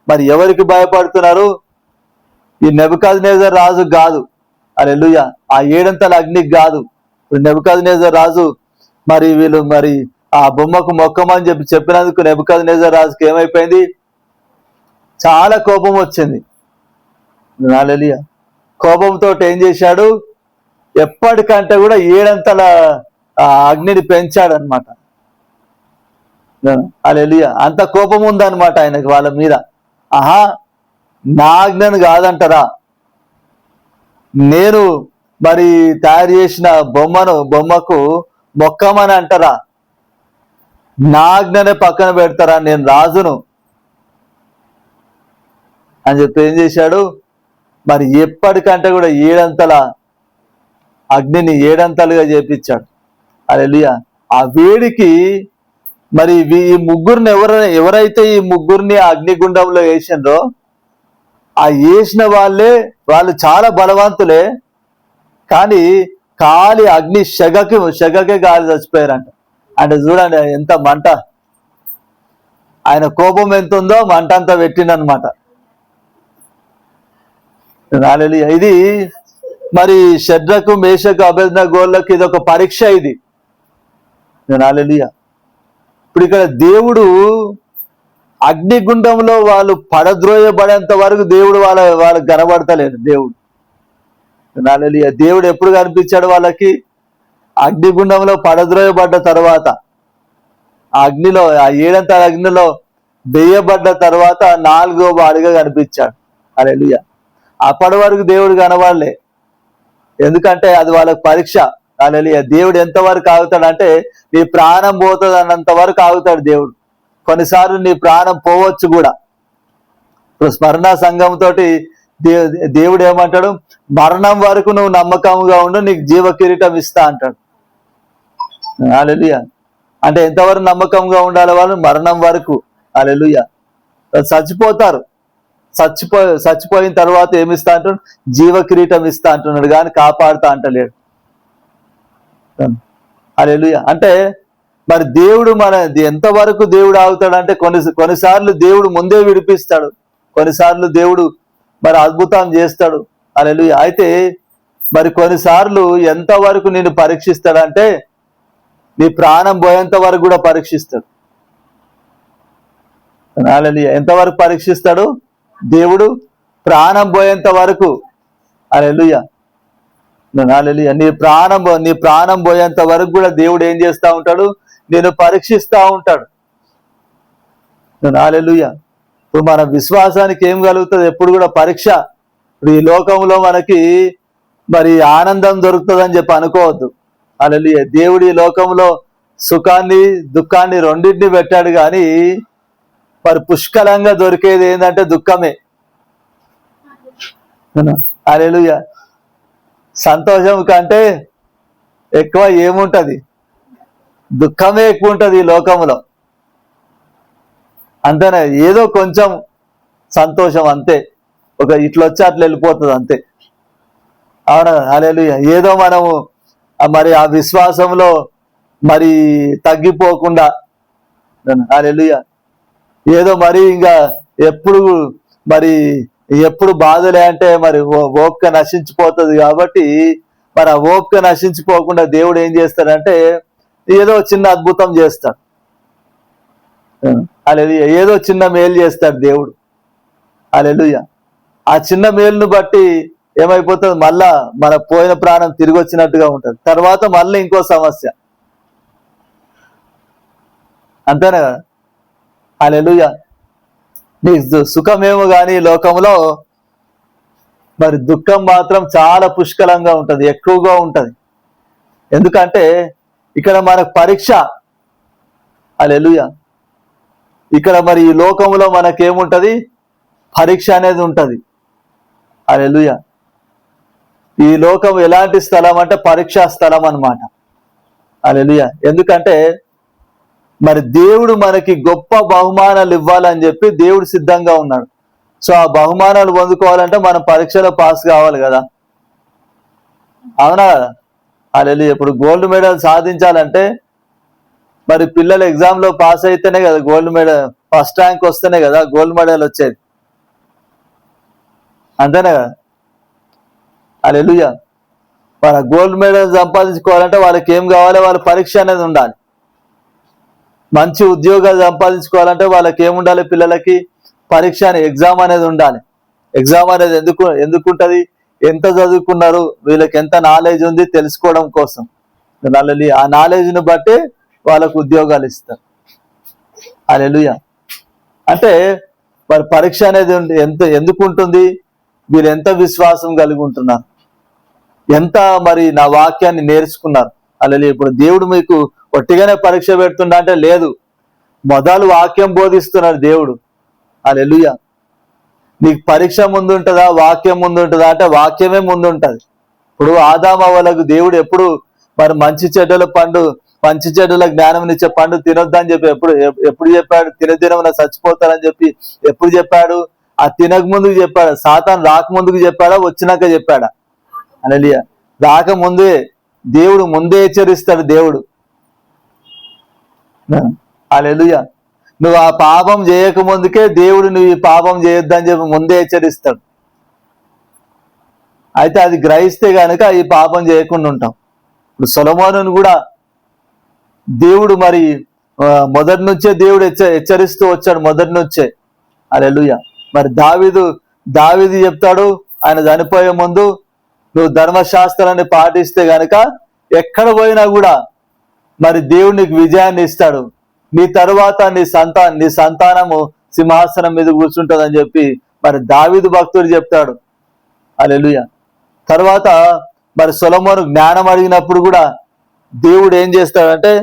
మరి ఎవరికి భయపడుతున్నారు? ఈ నెబుకద్నెజర్ రాజు కాదు. హల్లెలూయా. ఆ 7 అంతల అగ్నికి కాదు. ఇప్పుడు నెబుకద్నెజర్ రాజు మరి వీళ్ళు మరి ఆ బొమ్మకు మొక్కమని చెప్పినందుకు నెబుకద్నెజర్ రాజుకి ఏమైపోయింది? చాలా కోపం వచ్చింది. హల్లెలూయా. కోపంతో ఏం చేశాడు? ఎప్పటికంటే కూడా 7 అగ్నిని పెంచాడు అనమాట. హల్లెలూయా. అంత కోపం ఉందన్నమాట ఆయనకు వాళ్ళ మీద. ఆహా, నా ఆజ్ఞను కాదంటారా, నేను మరి తయారు చేసిన బొమ్మకు మొక్కమని అంటారా, నా ఆజ్ఞనే పక్కన పెడతారా, నేను రాజును అని చెప్పి ఏం చేశాడు? మరి ఎప్పటికంటే కూడా 7 అగ్నిని 7 చేపించాడు. హల్లెలూయా. ఆ వేడికి మరి ఈ ముగ్గురిని ఎవరైతే ఈ ముగ్గురిని అగ్నిగుండంలో వేసిండ్రో ఆ వేసిన వాళ్ళు చాలా బలవంతులే, కానీ కాలి అగ్ని సెగకే గాలి చచ్చిపోయారంట. అంటే చూడండి ఎంత మంట, ఆయన కోపం ఎంత ఉందో మంట అంతా పెట్టిండనమాట. హల్లెలూయా. ఇది మరి షడ్రకు, మేషకు, అబేద్నెగోలకు ఇది ఒక పరీక్ష. ఇది హల్లెలూయా. ఇప్పుడు ఇక్కడ దేవుడు అగ్నిగుండంలో వాళ్ళు పడద్రోయబడేంత వరకు దేవుడు వాళ్ళకి కనబడతలేడు. దేవుడు హల్లెలూయా. దేవుడు ఎప్పుడు కనిపించాడు వాళ్ళకి? అగ్నిగుండంలో పడద్రోయబడ్డ తర్వాత, ఆ 7 అగ్నిలో వేయబడ్డ తర్వాత 4వ వాడిగా కనిపించాడు. హల్లెలూయా. అప్పటి వరకు దేవుడు కనబడలే, ఎందుకంటే అది వాళ్ళకి పరీక్ష. హల్లెలూయా. దేవుడు ఎంతవరకు ఆగుతాడంటే నీ ప్రాణం పోతుంది అన్నంత వరకు ఆగుతాడు దేవుడు. కొన్నిసార్లు నీ ప్రాణం పోవచ్చు కూడా. ఇప్పుడు స్మరణ సంఘంతో దేవుడు ఏమంటాడు? మరణం వరకు నువ్వు నమ్మకంగా ఉండు, నీకు జీవ కిరీటం ఇస్తా అంటాడు. హల్లెలూయా. అంటే ఎంతవరకు నమ్మకంగా ఉండాలి వాళ్ళు? మరణం వరకు. హల్లెలూయా. చచ్చిపోతారు, చచ్చిపోయిన తర్వాత ఏమిస్తా అంటాడు? జీవ కిరీటం ఇస్తా అంటున్నాడు, కానీ కాపాడుతా అంటలేడు. హల్లెలూయా. అంటే మరి దేవుడు ఎంతవరకు దేవుడు ఆగుతాడంటే కొన్నిసార్లు దేవుడు ముందే విడిపిస్తాడు, కొన్నిసార్లు దేవుడు మరి అద్భుతం చేస్తాడు. హల్లెలూయా. అయితే మరి కొన్నిసార్లు ఎంతవరకు నిన్ను పరీక్షిస్తాడంటే నీ ప్రాణం పోయేంత వరకు కూడా పరీక్షిస్తాడు. హల్లెలూయా. ఎంతవరకు పరీక్షిస్తాడు దేవుడు? ప్రాణం పోయేంత వరకు. హల్లెలూయా. హల్లెలూయా. నీ ప్రాణం పోయేంత వరకు కూడా దేవుడు ఏం చేస్తా ఉంటాడు? నేను పరీక్షిస్తా ఉంటాడు. హల్లెలూయా. ఇప్పుడు మన విశ్వాసానికి ఏం కలుగుతుంది? ఎప్పుడు కూడా పరీక్ష. ఇప్పుడు ఈ లోకంలో మనకి మరి ఆనందం దొరుకుతుందని చెప్పి అనుకోవద్దు. హల్లెలూయా. దేవుడు ఈ లోకంలో సుఖాన్ని దుఃఖాన్ని రెండింటిని పెట్టాడు, కానీ మరి పుష్కలంగా దొరికేది ఏంటంటే దుఃఖమే. హల్లెలూయా. సంతోషం కంటే ఎక్కువ ఏముంటది? దుఃఖమే ఎక్కువ ఉంటది ఈ లోకంలో. అంతేనా? ఏదో కొంచెం సంతోషం అంతే, ఒక ఇట్లొచ్చి అట్లా వెళ్ళిపోతుంది అంతే. అవునా? హల్లెలూయా. ఏదో మనము మరి ఆ విశ్వాసంలో మరి తగ్గిపోకుండా, హల్లెలూయా, ఏదో మరి ఇంకా ఎప్పుడు బాధలే అంటే మరి ఓపిక నశించిపోతుంది. కాబట్టి మరి ఆ ఓపిక నశించిపోకుండా దేవుడు ఏం చేస్తాడంటే ఏదో చిన్న అద్భుతం చేస్తాడు. హల్లెలూయా. ఏదో చిన్న మేలు చేస్తాడు దేవుడు. హల్లెలూయా. ఆ చిన్న మేలును బట్టి ఏమైపోతుంది? మళ్ళా మన పోయిన ప్రాణం తిరిగి వచ్చినట్టుగా ఉంటుంది. తర్వాత మళ్ళీ ఇంకో సమస్య. అంతేనా కదా? హల్లెలూయా. నీకు సుఖమేమో కానీ లోకంలో మరి దుఃఖం మాత్రం చాలా పుష్కలంగా ఉంటుంది, ఎక్కువగా ఉంటుంది. ఎందుకంటే ఇక్కడ మనకు పరీక్ష. హల్లెలూయా. ఇక్కడ మరి ఈ లోకంలో మనకేముంటది? పరీక్ష అనేది ఉంటది. హల్లెలూయా. ఈ లోకం ఎలాంటి స్థలం అంటే పరీక్షా స్థలం అన్నమాట. హల్లెలూయా. ఎందుకంటే మరి దేవుడు మనకి గొప్ప బహుమానాలు ఇవ్వాలని చెప్పి దేవుడు సిద్ధంగా ఉన్నాడు. సో ఆ బహుమానాలు పొందుకోవాలంటే మనం పరీక్షలో పాస్ కావాలి కదా. అవునా కదా? హల్లెలూయా. ఇప్పుడు గోల్డ్ మెడల్ సాధించాలంటే మరి పిల్లలు ఎగ్జామ్ లో పాస్ అయితేనే కదా గోల్డ్ మెడల్, ఫస్ట్ ర్యాంక్ వస్తేనే కదా గోల్డ్ మెడల్ వచ్చేది. అంతేనే కదా? హల్లెలూయా. మన గోల్డ్ మెడల్ సంపాదించుకోవాలంటే వాళ్ళకి ఏం కావాలి? వాళ్ళ పరీక్ష అనేది ఉండాలి. మంచి ఉద్యోగాలు సంపాదించుకోవాలంటే వాళ్ళకి ఏముండాలి? పిల్లలకి పరీక్ష అని ఎగ్జామ్ అనేది ఉండాలి. ఎగ్జామ్ అనేది ఎందుకు ఉంటది? ఎంత చదువుకున్నారు, వీళ్ళకి ఎంత నాలెడ్జ్ ఉంది తెలుసుకోవడం కోసం. ఆ నాలెడ్జ్ని బట్టి వాళ్ళకు ఉద్యోగాలు ఇస్తారు. హల్లెలూయా. అంటే మరి పరీక్ష అనేది ఎందుకు ఉంటుంది? వీరు ఎంత విశ్వాసం కలిగి ఉంటున్నారు, ఎంత మరి నా వాక్యాన్ని నేర్చుకున్నారు. హల్లెలూయా. ఇప్పుడు దేవుడు మీకు ఒట్టిగానే పరీక్ష పెడుతుండ అంటే లేదు, మొదలు వాక్యం బోధిస్తున్నాడు దేవుడు. హల్లెలూయా. నీకు పరీక్ష ముందు ఉంటుందా, వాక్యం ముందు ఉంటుందా అంటే వాక్యమే ముందు ఉంటుంది. ఇప్పుడు ఆదాము అవ్వలకు దేవుడు ఎప్పుడు మరి మంచి చెడ్డల జ్ఞానం ఇచ్చే పండు తినొద్దని చెప్పి ఎప్పుడు చెప్పాడు? తినదినమున చచ్చిపోతారని చెప్పి ఎప్పుడు చెప్పాడు? ఆ తినక ముందుకు చెప్పాడు. సాతాను రాకముందుకు చెప్పాడా, వచ్చినాక చెప్పాడా? హల్లెలూయా. రాకముందే దేవుడు ముందే హెచ్చరిస్తాడు దేవుడు. హల్లెలూయా. నువ్వు ఆ పాపం చేయక ముందుకే దేవుడు నువ్వు ఈ పాపం చేయొద్దని చెప్పి ముందే హెచ్చరిస్తాడు. అయితే అది గ్రహిస్తే కనుక ఈ పాపం చేయకుండా ఉంటాం. ఇప్పుడు సొలొమోనును కూడా దేవుడు మరి మొదటి నుంచే దేవుడు హెచ్చరిస్తూ వచ్చాడు, మొదటి నుంచే. హల్లెలూయా. మరి దావీదు చెప్తాడు ఆయన చనిపోయే ముందు, నువ్వు ధర్మశాస్త్రాన్ని పాటిస్తే గనక ఎక్కడ పోయినా కూడా మరి దేవుడు నీకు విజయాన్ని ఇస్తాడు, నీ తరువాత నీ సంతానము సింహాసనం మీద కూర్చుంటుందని చెప్పి మరి దావీదు భక్తుడు చెప్తాడు. హల్లెలూయా. తర్వాత మరి సొలొమోను జ్ఞానం అడిగినప్పుడు కూడా దేవుడు ఏం చేస్తాడంటే,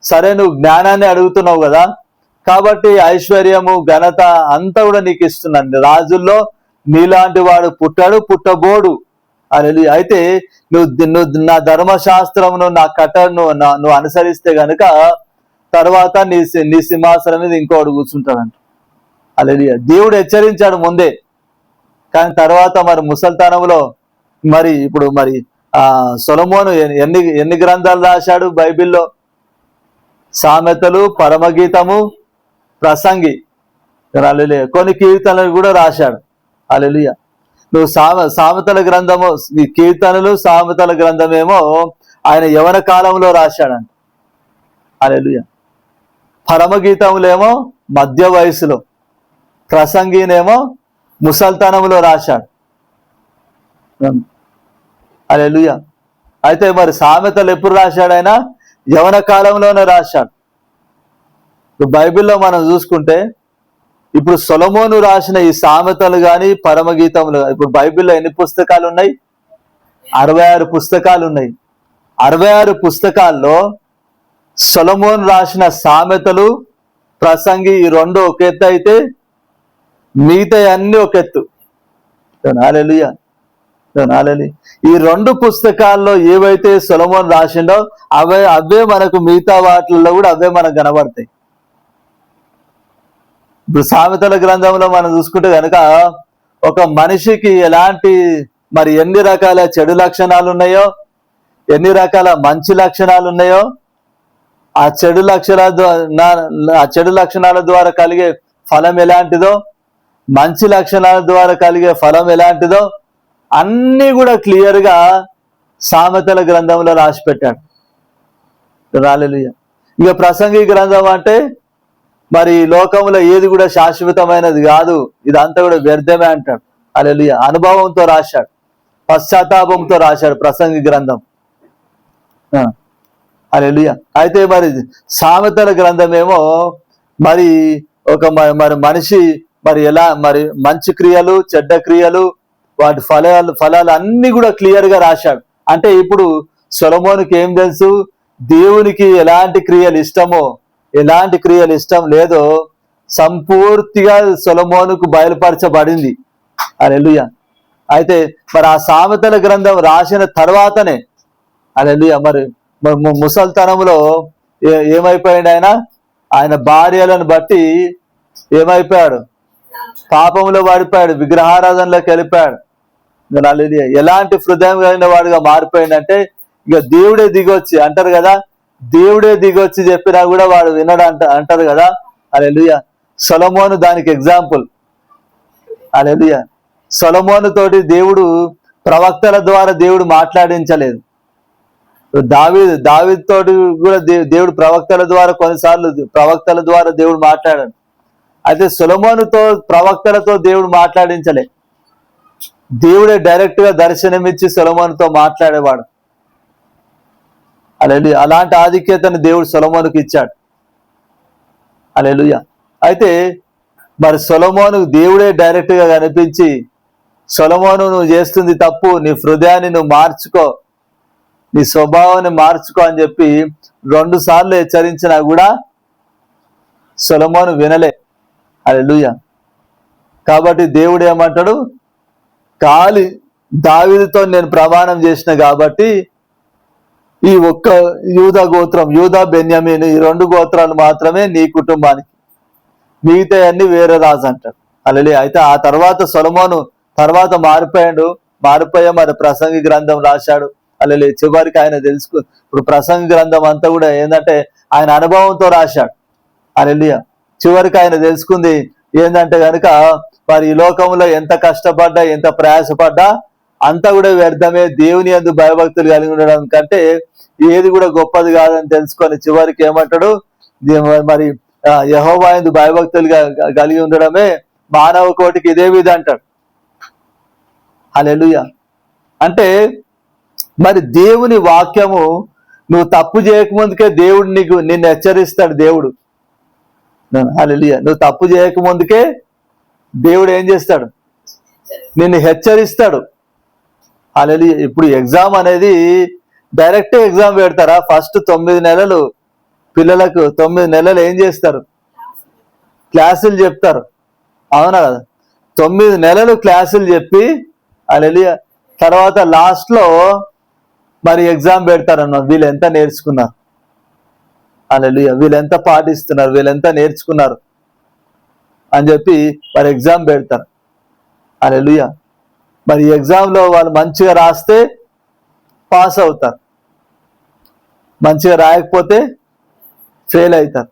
సరే నువ్వు జ్ఞానాన్ని అడుగుతున్నావు కదా, కాబట్టి ఐశ్వర్యము ఘనత అంతా కూడా నీకు ఇస్తున్నాను, రాజుల్లో నీలాంటి వాడు పుట్టబోడు. హల్లెలూయా. అయితే నువ్వు నా ధర్మశాస్త్రమును నా కట్టను నువ్వు అనుసరిస్తే గనుక తర్వాత నీ సింహాసనం మీద ఇంకోడు కూర్చుంటాడంట. హల్లెలూయా. దేవుడు హెచ్చరించాడు ముందే. కానీ తర్వాత మరి ముసల్తనంలో ఇప్పుడు సొలొమోను ఎన్ని గ్రంథాలు రాశాడు బైబిల్లో? సామెతలు, పరమగీతము, ప్రసంగి. హల్లెలూయా. కొన్ని కీర్తనలు కూడా రాశాడు. హల్లెలూయా. నువ్వు సామెతల గ్రంథము, ఈ కీర్తనలు సామెతల గ్రంథమేమో ఆయన యవన కాలంలో రాశాడంట. హల్లెలూయా. పరమగీతములేమో మధ్య వయసులో, ప్రసంగినేమో ముసల్తనంలో రాశాడు. హల్లెలూయా. అయితే మరి సామెతలు ఎప్పుడు రాశాడు? ఆయన యవన కాలంలోనే రాశాడు. బైబిల్లో మనం చూసుకుంటే ఇప్పుడు సొలొమోను రాసిన ఈ సామెతలు కానీ పరమగీతములు, ఇప్పుడు బైబిల్లో ఎన్ని పుస్తకాలు ఉన్నాయి? 66 పుస్తకాలు ఉన్నాయి. 66 పుస్తకాల్లో సొలొమోను రాసిన సామెతలు, ప్రసంగి ఈ రెండు ఒక ఎత్తు అయితే మిగతా అన్ని ఒక ఎత్తు. హల్లెలూయా. ఈ రెండు పుస్తకాల్లో ఏవైతే సొలొమోను రాసిండో అవే మనకు మిగతా వాటిల్లో కూడా అవే మనకు కనబడతాయి. ఇప్పుడు సామెతల గ్రంథంలో మనం చూసుకుంటే కనుక ఒక మనిషికి ఎలాంటి మరి ఎన్ని రకాల చెడు లక్షణాలు ఉన్నాయో, ఎన్ని రకాల మంచి లక్షణాలు ఉన్నాయో, ఆ చెడు లక్షణాల ద్వారా కలిగే ఫలం ఎలాంటిదో, మంచి లక్షణాల ద్వారా కలిగే ఫలం ఎలాంటిదో అన్నీ కూడా క్లియర్గా సామెతల గ్రంథంలో రాసి పెట్టాడు. హల్లెలూయా. ఇక ప్రసంగి గ్రంథం అంటే మరి లోకంలో ఏది కూడా శాశ్వతమైనది కాదు, ఇదంతా కూడా వ్యర్థమే అంటాడు. హల్లెలూయా. అనుభవంతో రాశాడు, పశ్చాత్తాపంతో రాశాడు ప్రసంగి గ్రంథం. హల్లెలూయా. అయితే మరి సామెతల గ్రంథమేమో మరి మనిషి ఎలా మంచి క్రియలు, చెడ్డ క్రియలు, వాటి ఫలాలు అన్ని కూడా క్లియర్ గా రాశాడు. అంటే ఇప్పుడు సొలొమోనుకి ఏం తెలుసు? దేవునికి ఎలాంటి క్రియలు ఇష్టమో, ఎలాంటి క్రియలు ఇష్టం లేదో సంపూర్తిగా సొలొమోనుకు బయలుపరచబడింది. హల్లెలూయా. అయితే మరి ఆ సామెతల గ్రంథం రాసిన తర్వాతనే హల్లెలూయా మరి ముసల్తనంలో ఏమైపోయాడు? ఆయన భార్యలను బట్టి ఏమైపోయాడు? పాపంలో పడిపోయాడు, విగ్రహారాధనలోకి వెళ్ళిపోయాడు. ఎలాంటి హృదయం కలిగిన వాడుగా మారిపోయిందంటే ఇక దేవుడే దిగొచ్చి అంటారు కదా, దేవుడే దిగొచ్చి చెప్పినా కూడా వాడు వినడు అంటారు కదా. హల్లెలూయా. సొలొమోను దానికి ఎగ్జాంపుల్. హల్లెలూయా. సొలొమోను తోటి దేవుడు ప్రవక్తల ద్వారా దేవుడు మాట్లాడించలేదు. దావీదు తోటి కూడా దేవుడు ప్రవక్తల ద్వారా కొన్నిసార్లు ప్రవక్తల ద్వారా దేవుడు మాట్లాడాడు. అయితే సొలొమోనుతో ప్రవక్తలతో దేవుడు మాట్లాడించలే. దేవుడే డైరెక్ట్ గా దర్శనమిచ్చి సొలొమోనుతో మాట్లాడేవాడు. హల్లెలూయా. అలాంటి ఆధిక్యతను దేవుడు సొలొమోనుకు ఇచ్చాడు. హల్లెలూయా. అయితే మరి సొలొమోనుకు దేవుడే డైరెక్ట్ గా కనిపించి, సొలొమోను నువ్వు చేస్తుంది తప్పు, నీ హృదయాన్ని నువ్వు మార్చుకో, నీ స్వభావాన్ని మార్చుకో అని చెప్పి 2 సార్లు హెచ్చరించినా కూడా సొలొమోను వినలే. హల్లెలూయా. కాబట్టి దేవుడు ఏమంటాడు, కాలి దావీదుతో నేను ప్రమాణం చేసిన కాబట్టి ఈ ఒక్క యూదా గోత్రం, యూదా బెన్యామీను, ఈ 2 గోత్రాలు మాత్రమే నీ కుటుంబానికి, మిగతా అన్ని వేరే రాజు అంటాడు. హల్లెలూయా. అయితే ఆ తర్వాత సొలొమోను తర్వాత మారిపోయా మరి ప్రసంగి గ్రంథం రాశాడు. హల్లెలూయా. చివరికి ఆయన ఇప్పుడు ప్రసంగి గ్రంథం అంతా కూడా ఏంటంటే ఆయన అనుభవంతో రాశాడు. హల్లెలూయా. చివరికి ఆయన తెలుసుకుంది ఏంటంటే కనుక మరి ఈ లోకంలో ఎంత కష్టపడ్డా ఎంత ప్రయాసపడ్డా అంతా కూడా వ్యర్థమే, దేవుని యందు భయభక్తులు కలిగి ఉండడం కంటే ఏది కూడా గొప్పది కాదని తెలుసుకొని చివరికి ఏమంటాడు, మరి యెహోవా యందు భయభక్తులు కలిగి ఉండడమే మానవ కోటికి ఇదే విధి అంటాడు. హల్లెలూయా. అంటే మరి దేవుని వాక్యము నువ్వు తప్పు చేయకముందుకే దేవుడు నిన్ను హెచ్చరిస్తాడు. దేవుడు హల్లెలూయా. నువ్వు తప్పు చేయకముందుకే దేవుడు ఏం చేస్తాడు, నిన్ను హెచ్చరిస్తాడు. హల్లెలూయా. ఇప్పుడు ఎగ్జామ్ అనేది డైరెక్ట్ ఎగ్జామ్ పెడతారా? ఫస్ట్ 9 నెలలు పిల్లలకు 9 నెలలు ఏం చేస్తారు, క్లాసులు చెప్తారు. అవునా కదా? 9 నెలలు క్లాసులు చెప్పి హల్లెలూయా తర్వాత లాస్ట్ లో మరి ఎగ్జామ్ పెడతారన్న, వీళ్ళు ఎంత నేర్చుకున్నారు, హల్లెలూయా, వీళ్ళు ఎంత పాటిస్తున్నారు, వీళ్ళు ఎంత నేర్చుకున్నారు అని చెప్పి మరి ఎగ్జామ్ పెడతారు. హల్లెలూయా. మరి ఎగ్జామ్ లో వాళ్ళు మంచిగా రాస్తే పాస్ అవుతారు, మంచిగా రాయకపోతే ఫెయిల్ అవుతారు.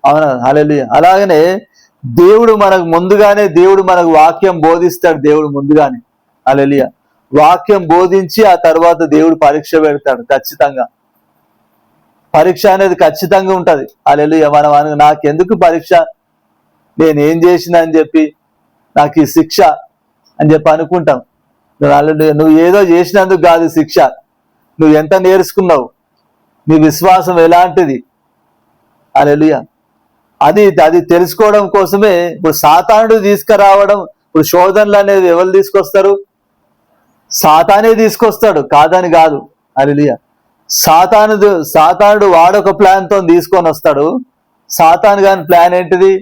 అవునా? హల్లెలూయా. అలాగనే దేవుడు మనకు వాక్యం బోధిస్తాడు. దేవుడు ముందుగానే హల్లెలూయా వాక్యం బోధించి ఆ తర్వాత దేవుడు పరీక్ష పెడతాడు. ఖచ్చితంగా పరీక్ష అనేది ఖచ్చితంగా ఉంటది. హల్లెలూయా. మనం నాకెందుకు పరీక్ష, నేనేం చేసిన అని చెప్పి నాకు ఈ శిక్ష అని చెప్పి అనుకుంటాం. నువ్వు ఏదో చేసినందుకు కాదు శిక్ష, నువ్వు ఎంత నేర్చుకున్నావు, నీ విశ్వాసం ఎలాంటిది. హల్లెలూయా. అది తెలుసుకోవడం కోసమే ఇప్పుడు సాతానుడు తీసుకురావడం. ఇప్పుడు శోధనలు అనేది ఎవరు తీసుకొస్తారు? సాతానే తీసుకొస్తాడు, కాదని కాదు. హల్లెలూయా. సాతానుడు వాడొక ప్లాన్ తో తీసుకొని వస్తాడు. సాతాను గాని ప్లాన్ ఏంటిది?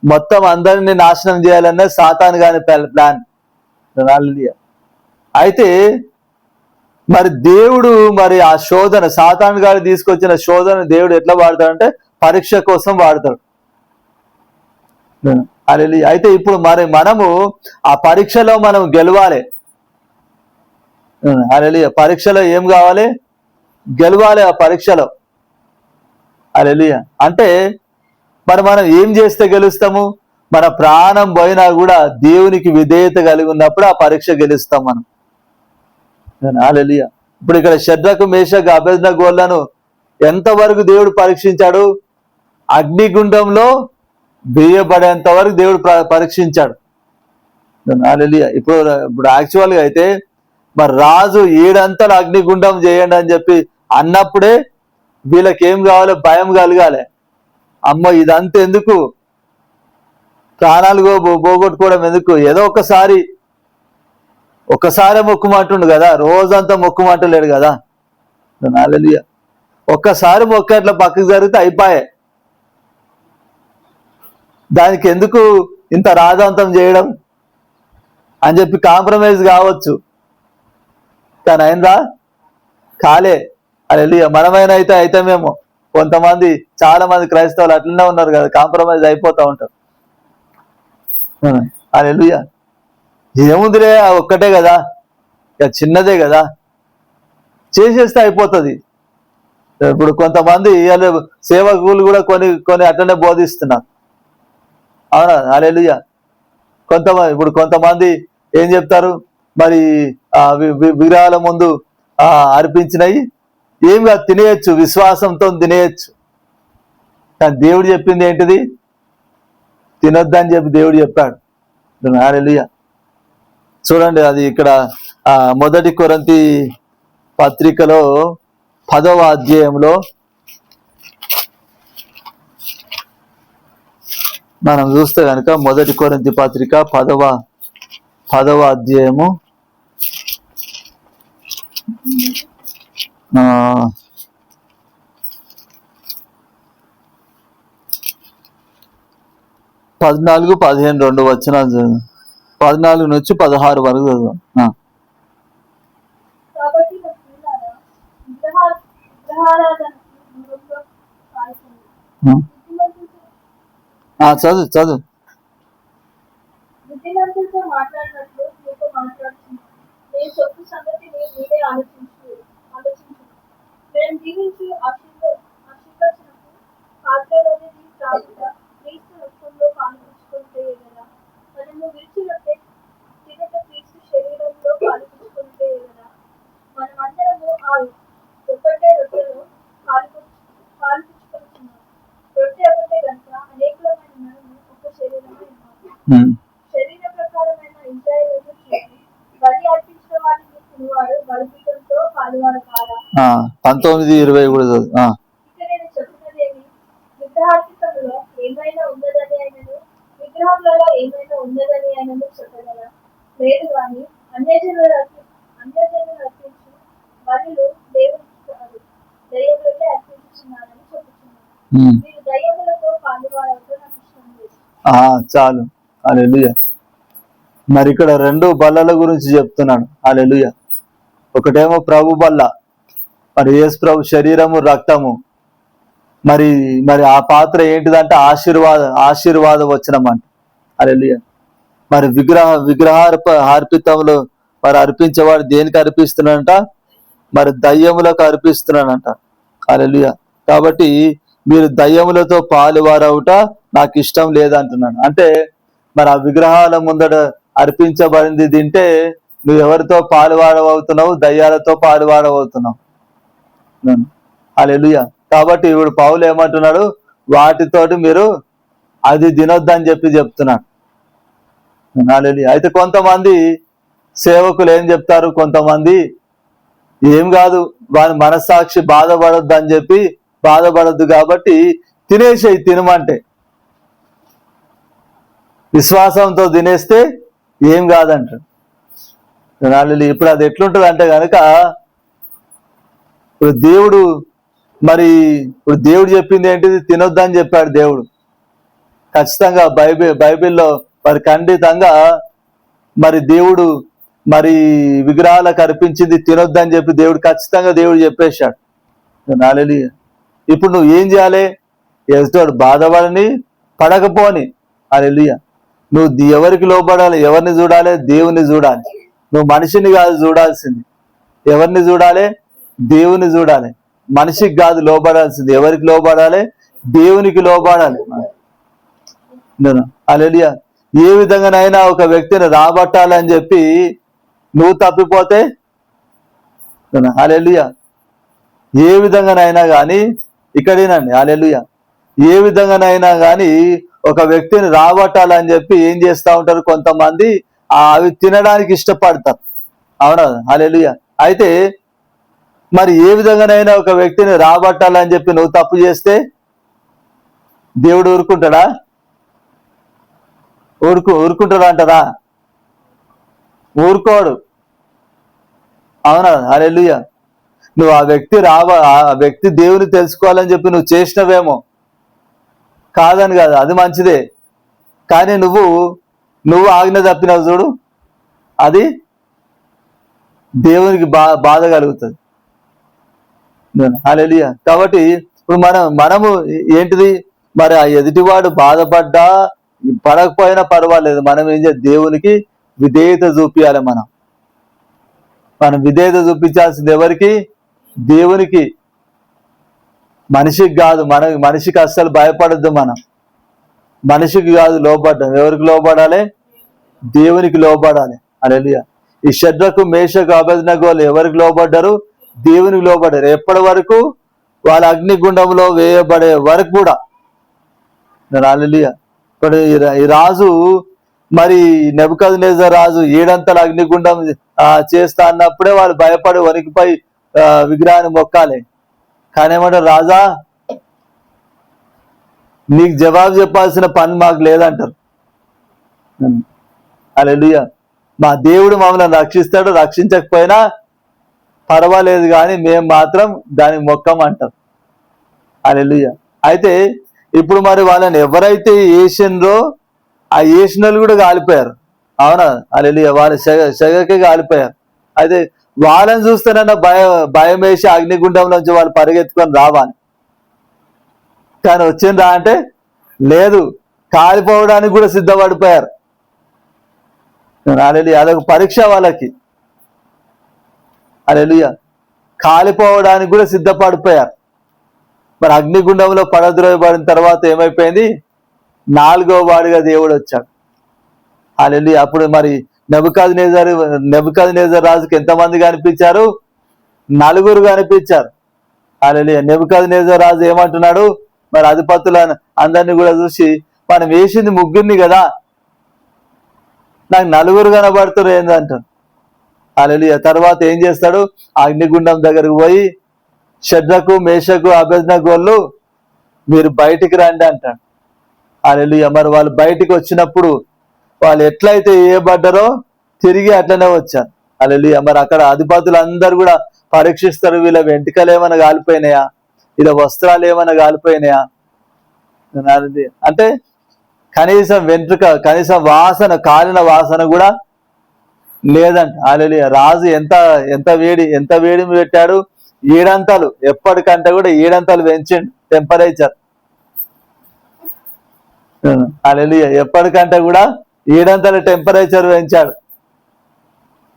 మొత్తం అందరినీ నాశనం చేయాలనే సాతాను గాని ప్లాన్. హల్లెలూయా. అయితే మరి దేవుడు మరి ఆ శోధన, సాతాను గారు తీసుకొచ్చిన శోధన దేవుడు ఎట్లా వాడతాడంటే పరీక్ష కోసం వాడతాడు. హల్లెలూయా. అయితే ఇప్పుడు మరి మనము ఆ పరీక్షలో మనం గెలవాలి. హల్లెలూయా. పరీక్షలో ఏం కావాలి? గెలవాలి ఆ పరీక్షలో. హల్లెలూయా. అంటే మరి మనం ఏం చేస్తే గెలుస్తాము? మన ప్రాణం పోయినా కూడా దేవునికి విధేయత కలిగి ఉన్నప్పుడు ఆ పరీక్ష గెలుస్తాం మనం. హల్లెలూయా. ఇప్పుడు ఇక్కడ షద్రకు మేషకు అబేద్నెగోలను ఎంతవరకు దేవుడు పరీక్షించాడు? అగ్నిగుండంలో వేయబడేంత వరకు దేవుడు పరీక్షించాడు. హల్లెలూయా. ఇప్పుడు యాక్చువల్గా అయితే మరి రాజు 7 అంతలు అగ్నిగుండం చేయండి అని చెప్పి అన్నప్పుడే వీళ్ళకి ఏం కావాలి? భయం కలగాలి. అమ్మ ఇదంతా ఎందుకు, ప్రాణాలు పోగొట్టుకోవడం ఎందుకు, ఏదో ఒక్కసారే మొక్కుమంటుండు కదా, రోజంతా మొక్కుమంటలేడు కదా. హల్లెలూయా. ఒక్కసారి మొక్క అట్లా పక్కకు జరిగితే అయిపోయే, దానికి ఎందుకు ఇంత రాజాంతం చేయడం అని చెప్పి కాంప్రమైజ్ కావచ్చు, కానీ అయిందా? కాలే. హల్లెలూయా. మనమైనా అయితే మేము కొంతమంది, చాలా మంది క్రైస్తవులు అట్లనే ఉన్నారు కదా, కాంప్రమైజ్ అయిపోతూ ఉంటారు. హల్లెలూయా. ఏముందిలే, ఒక్కటే కదా, ఇక చిన్నదే కదా, చేసేస్తే అయిపోతుంది. ఇప్పుడు కొంతమంది సేవకులు కూడా కొన్ని అట్లనే బోధిస్తున్నారు. అవునా? హల్లెలూయా. ఇప్పుడు కొంతమంది ఏం చెప్తారు, మరి విగ్రహాల ముందు అర్పించినవి ఏం కాదు, తినేయచ్చు, విశ్వాసంతో తినేయచ్చు. కానీ దేవుడు చెప్పింది ఏంటిది? తినొద్దని చెప్పి దేవుడు చెప్పాడు. హల్లెలూయా. చూడండి, అది ఇక్కడ 1 కొరింథీ పత్రికలో 10వ అధ్యాయంలో మనం చూస్తే కనుక 1 కొరింథీ పత్రిక 10వ అధ్యాయము 14, 15 2 వచనాలు, 14 నుంచి 16 వరకు చదువు. కాబట్టి నా ప్రియులారా, విగ్రహారాధనకు దూరంగా పారిపోండి. చదువు. బుద్ధిమంతులతో మాట్లాడినట్లు మీతో మాట్లాడుతున్నాను. నేను చెప్పు సంగతిని మీరే ఆలోచించు. నేను జీవించి ఆశీర్వచనకు పాత్రలోని త్రాగుట క్రీస్తు రక్తంలో పాల్పంచుకుంటే కదా. మనము విడిచినట్టే తినట క్రీస్తు శరీరంలో పాల్పంచుకుంటే కదా. మనమందరము ఆ ఒక్కటే రొట్టెలో పాల్పంచుకుంటున్నాము. రొట్టె ఒకటే కనుక అనేకమైన మనము ఒక శరీరమై ఉన్నాము. శరీర ప్రకారమైన ఇంద్రియాలను చూసి బలి అర్పించిన వాటిని తినువాడు బలిపీఠంతో పాలువాడు కాదా? 19:20 కూడా చదువు. ఇక నేను చెప్పినదేమి, విగ్రహార్పితంలో ఏమైనా ఉన్నదని ఆయనను, విగ్రహంలో ఏమైనా ఉన్నదని ఆయనను చెప్పగలరా? లేదు. కానీ అన్యజనులు అర్పించు బలులు దేవునికి కాదు, దయ్యములకే అర్పించుచున్నారని చెప్పుచున్నాను. మీరు దయ్యములతో పాలువాడవతో నాకు ఇష్టం లేదు. చాలు. హల్లెలూయా. మరి ఇక్కడ 2 బల్లల గురించి చెప్తున్నాడు. హల్లెలూయా. ఒకటేమో ప్రభు బల్ల, మరి యేసు ప్రభు శరీరము రక్తము. మరి ఆ పాత్ర ఏంటిదంటే ఆశీర్వాద వచనం అంట. హల్లెలూయా. మరి విగ్రహార్పితంలో మరి అర్పించేవాడు దేనికి అర్పిస్తున్నాడంట? మరి దయ్యములకు అర్పిస్తున్నాడంట. హల్లెలూయా. కాబట్టి మీరు దయ్యములతో పాలువారవుట నాకు ఇష్టం లేదంటున్నాడు. అంటే మరి ఆ విగ్రహాల ముందట అర్పించబడింది తింటే నువ్వు ఎవరితో పాలువాడవవుతున్నావు? దయ్యాలతో పాలువాడవవుతున్నావు. హల్లెలూయా. కాబట్టి ఇప్పుడు పౌలు ఏమంటున్నాడు? వాటితోటి మీరు అది తినొద్దని చెప్తున్నాడు. హల్లెలూయా. అయితే కొంతమంది సేవకులు ఏం చెప్తారు? కొంతమంది ఏం కాదు, వాని మనస్సాక్షి బాధపడొద్దు కాబట్టి తినేసేయి, తినమంటే విశ్వాసంతో తినేస్తే ఏం కాదంటాడు. ఇప్పుడు అది ఎట్లుంటుంది అంటే కనుక, ఇప్పుడు దేవుడు చెప్పింది ఏంటిది? తినొద్దని చెప్పాడు దేవుడు. ఖచ్చితంగా బైబిల్లో మరి ఖండితంగా మరి దేవుడు మరి విగ్రహాలకు అర్పించింది తినొద్దని చెప్పి ఖచ్చితంగా దేవుడు చెప్పేశాడు. హల్లెలూయా. ఇప్పుడు నువ్వు ఏం చేయాలి? ఎదుటోడు బాధపడని పడకపోని. హల్లెలూయా. నువ్వు ఎవరికి లోబడాలి? ఎవరిని చూడాలి? దేవుని చూడాలి. నువ్వు మనిషిని కాదు చూడాల్సింది. ఎవరిని చూడాలి? దేవుని చూడాలి. మనిషికి కాదు లోబడాల్సింది. ఎవరికి లోబడాలి? దేవునికి లోబడాలి. హల్లెలూయా. ఏ విధంగానైనా ఒక వ్యక్తిని రాబట్టాలని చెప్పి నువ్వు తప్పిపోతే, హల్లెలూయా, ఏ విధంగానైనా కానీ ఇక్కడేనండి. హల్లెలూయా. ఏ విధంగానైనా కానీ ఒక వ్యక్తిని రాబట్టాలని చెప్పి ఏం చేస్తూ ఉంటారు? కొంతమంది అవి తినడానికి ఇష్టపడతారు. అవునా? హల్లెలూయా. అయితే మరి ఏ విధంగానైనా ఒక వ్యక్తిని రాబట్టాలని చెప్పి నువ్వు తప్పు చేస్తే దేవుడు ఊరుకుంటాడా? ఊరుకుంటాడా అంటారా? ఊరుకోడు. అవునా? హల్లెలూయా. నువ్వు ఆ వ్యక్తి దేవుని తెలుసుకోవాలని చెప్పి నువ్వు చేసినవేమో, కాదని కాదు, అది మంచిదే. కానీ నువ్వు ఆజ్ఞ తప్పినావు చూడు, అది దేవునికి బాధ కలుగుతుంది. హల్లెలూయా. కాబట్టి ఇప్పుడు మనము ఏంటిది? మరి ఆ ఎదుటివాడు బాధపడ్డా పడకపోయినా పర్వాలేదు, మనం ఏం చేయాలి? దేవునికి విధేయత చూపించాలి. మనం విధేయత చూపించాల్సింది ఎవరికి? దేవునికి. మనిషికి కాదు. మనిషికి అస్సలు భయపడద్దు. మనం మనిషికి కాదు లోబడ్డాం. ఎవరికి లోబడాలి? దేవునికి లోబడాలి. హల్లెలూయా. ఈ షద్రకు మేషకు అబేద్నెగోలు ఎవరికి లోబడ్డారు? దేవునికి లోబడారు. ఎప్పటి వరకు? వాళ్ళ అగ్నిగుండంలో వేయబడే వరకు కూడా. హల్లెలూయా. ఇప్పుడు ఈ రాజు మరి నెబుకద్నెజర్ రాజు 7 అంతల అగ్నిగుండం చేస్తా అన్నప్పుడే వాళ్ళు భయపడి వణికిపోయి విగ్రహాన్ని మొక్కాలి. కానీ ఏమంటారు? రాజా, నీకు జవాబు చెప్పాల్సిన పని మాకు లేదంటారు. హల్లెలూయా. మా దేవుడు మమ్మల్ని రక్షిస్తాడు, రక్షించకపోయినా పర్వాలేదు కానీ మేము మాత్రం దానికి మొక్కం అంటాం. హల్లెలూయా. అయితే ఇప్పుడు మరి వాళ్ళని ఎవరైతే వేసినరో ఆ వేసినోళ్ళు కూడా కాలిపోయారు. అవునా? హల్లెలూయా. వాళ్ళ సెగకే కాలిపోయారు. అయితే వాళ్ళని చూస్తేనన్నా భయం వేసి అగ్నిగుండం నుంచి వాళ్ళు పరిగెత్తుకొని రావాలి. కానీ వచ్చిందా అంటే లేదు, కాలిపోవడానికి కూడా సిద్ధపడిపోయారు. హల్లెలూయా. అదొక పరీక్ష వాళ్ళకి. హల్లెలూయా. కాలిపోవడానికి కూడా సిద్ధపడిపోయారు. మరి అగ్నిగుండంలో పడద్రోయబడిన తర్వాత ఏమైపోయింది? 4వ వాడిగా దేవుడు వచ్చాడు. హల్లెలూయా. అప్పుడు మరి నెబుకద్నెజర్ రాజుకి ఎంతమంది కనిపించారు? 4 కనిపించారు. హల్లెలూయా. నెబుకద్నెజర్ రాజు ఏమంటున్నాడు? మరి అధిపతులను అందరినీ కూడా చూసి, మనం వేసింది 3 కదా, నాకు 4 కనబడుతున్నారు ఏందంటారు. హల్లెలూయా. తర్వాత ఏం చేస్తాడు? అగ్నిగుండం దగ్గరకు పోయి షద్రకు, మేషకు, అబేద్నెగోలు మీరు బయటికి రండి అంటాడు. హల్లెలూయా. మరి వాళ్ళు బయటికి వచ్చినప్పుడు వాళ్ళు ఎట్లయితే వేయబడ్డారో తిరిగి అట్లనే వచ్చారు. హల్లెలూయా. మరి అక్కడ అధిపతులు అందరూ కూడా పరీక్షిస్తారు, వీళ్ళ వెంట్రుకలు ఏమైనా కాలిపోయినాయా, వీళ్ళ వస్త్రాలు ఏమైనా కాలిపోయినాయా అంటే కనీసం వెంట్రుక, కనీసం వాసన, కాలిన వాసన కూడా లేదంట. హల్లెలూయా. రాజు ఎంత వేడి పెట్టాడు? 7 అంతలు, ఎప్పటికంటే కూడా 7 అంతలు పెంచిండు టెంపరేచర్. హల్లెలూయా. ఎప్పటికంటే కూడా 7 అంతల టెంపరేచర్ పెంచాడు.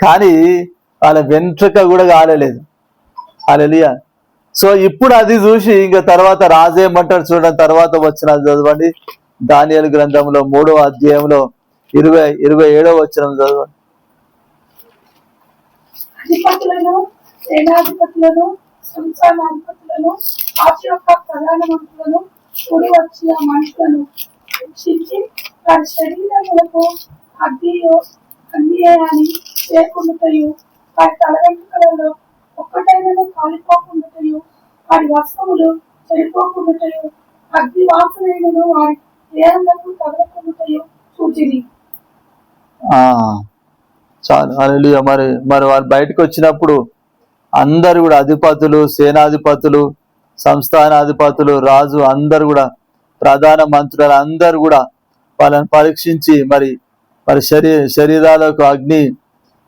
కానీ వాళ్ళ వెంట్రుక కూడా కాలేదు. హల్లెలూయా. సో ఇప్పుడు అది చూసి ఇంకా తర్వాత రాజు ఏమంటాడు చూడండి. తర్వాత వచ్చిన చదవండి, దానియేలు గ్రంథంలో 3వ అధ్యాయంలో 27వ వచనం చదవండి. అధిపతులను, సేనాధిపతులను, సంస్థానాధిపతులను, రాజు యొక్క ప్రధాన మంత్రులను కూడి వచ్చి ఆ మనుషులను శిక్షించి వారి శరీరములకు అగ్నియాన్ని చేరుకుంటుటయు, వారి తల వెంట్రుకలలో ఒక్కటైనను కాలిపోకుండాటయు, వారి వస్త్రములు చెడిపోకుండాటయు, అగ్ని వాసనైనను వారి దేహములకు తగలకుండాటయు చూచిరి. చాలు. హల్లెలూయా. మరి వారు బయటకు వచ్చినప్పుడు అందరు కూడా అధిపతులు, సేనాధిపతులు, సంస్థానాధిపతులు, రాజు అందరు కూడా, ప్రధాన మంత్రులు అందరు కూడా వాళ్ళని పరీక్షించి మరి శరీరాలకు అగ్ని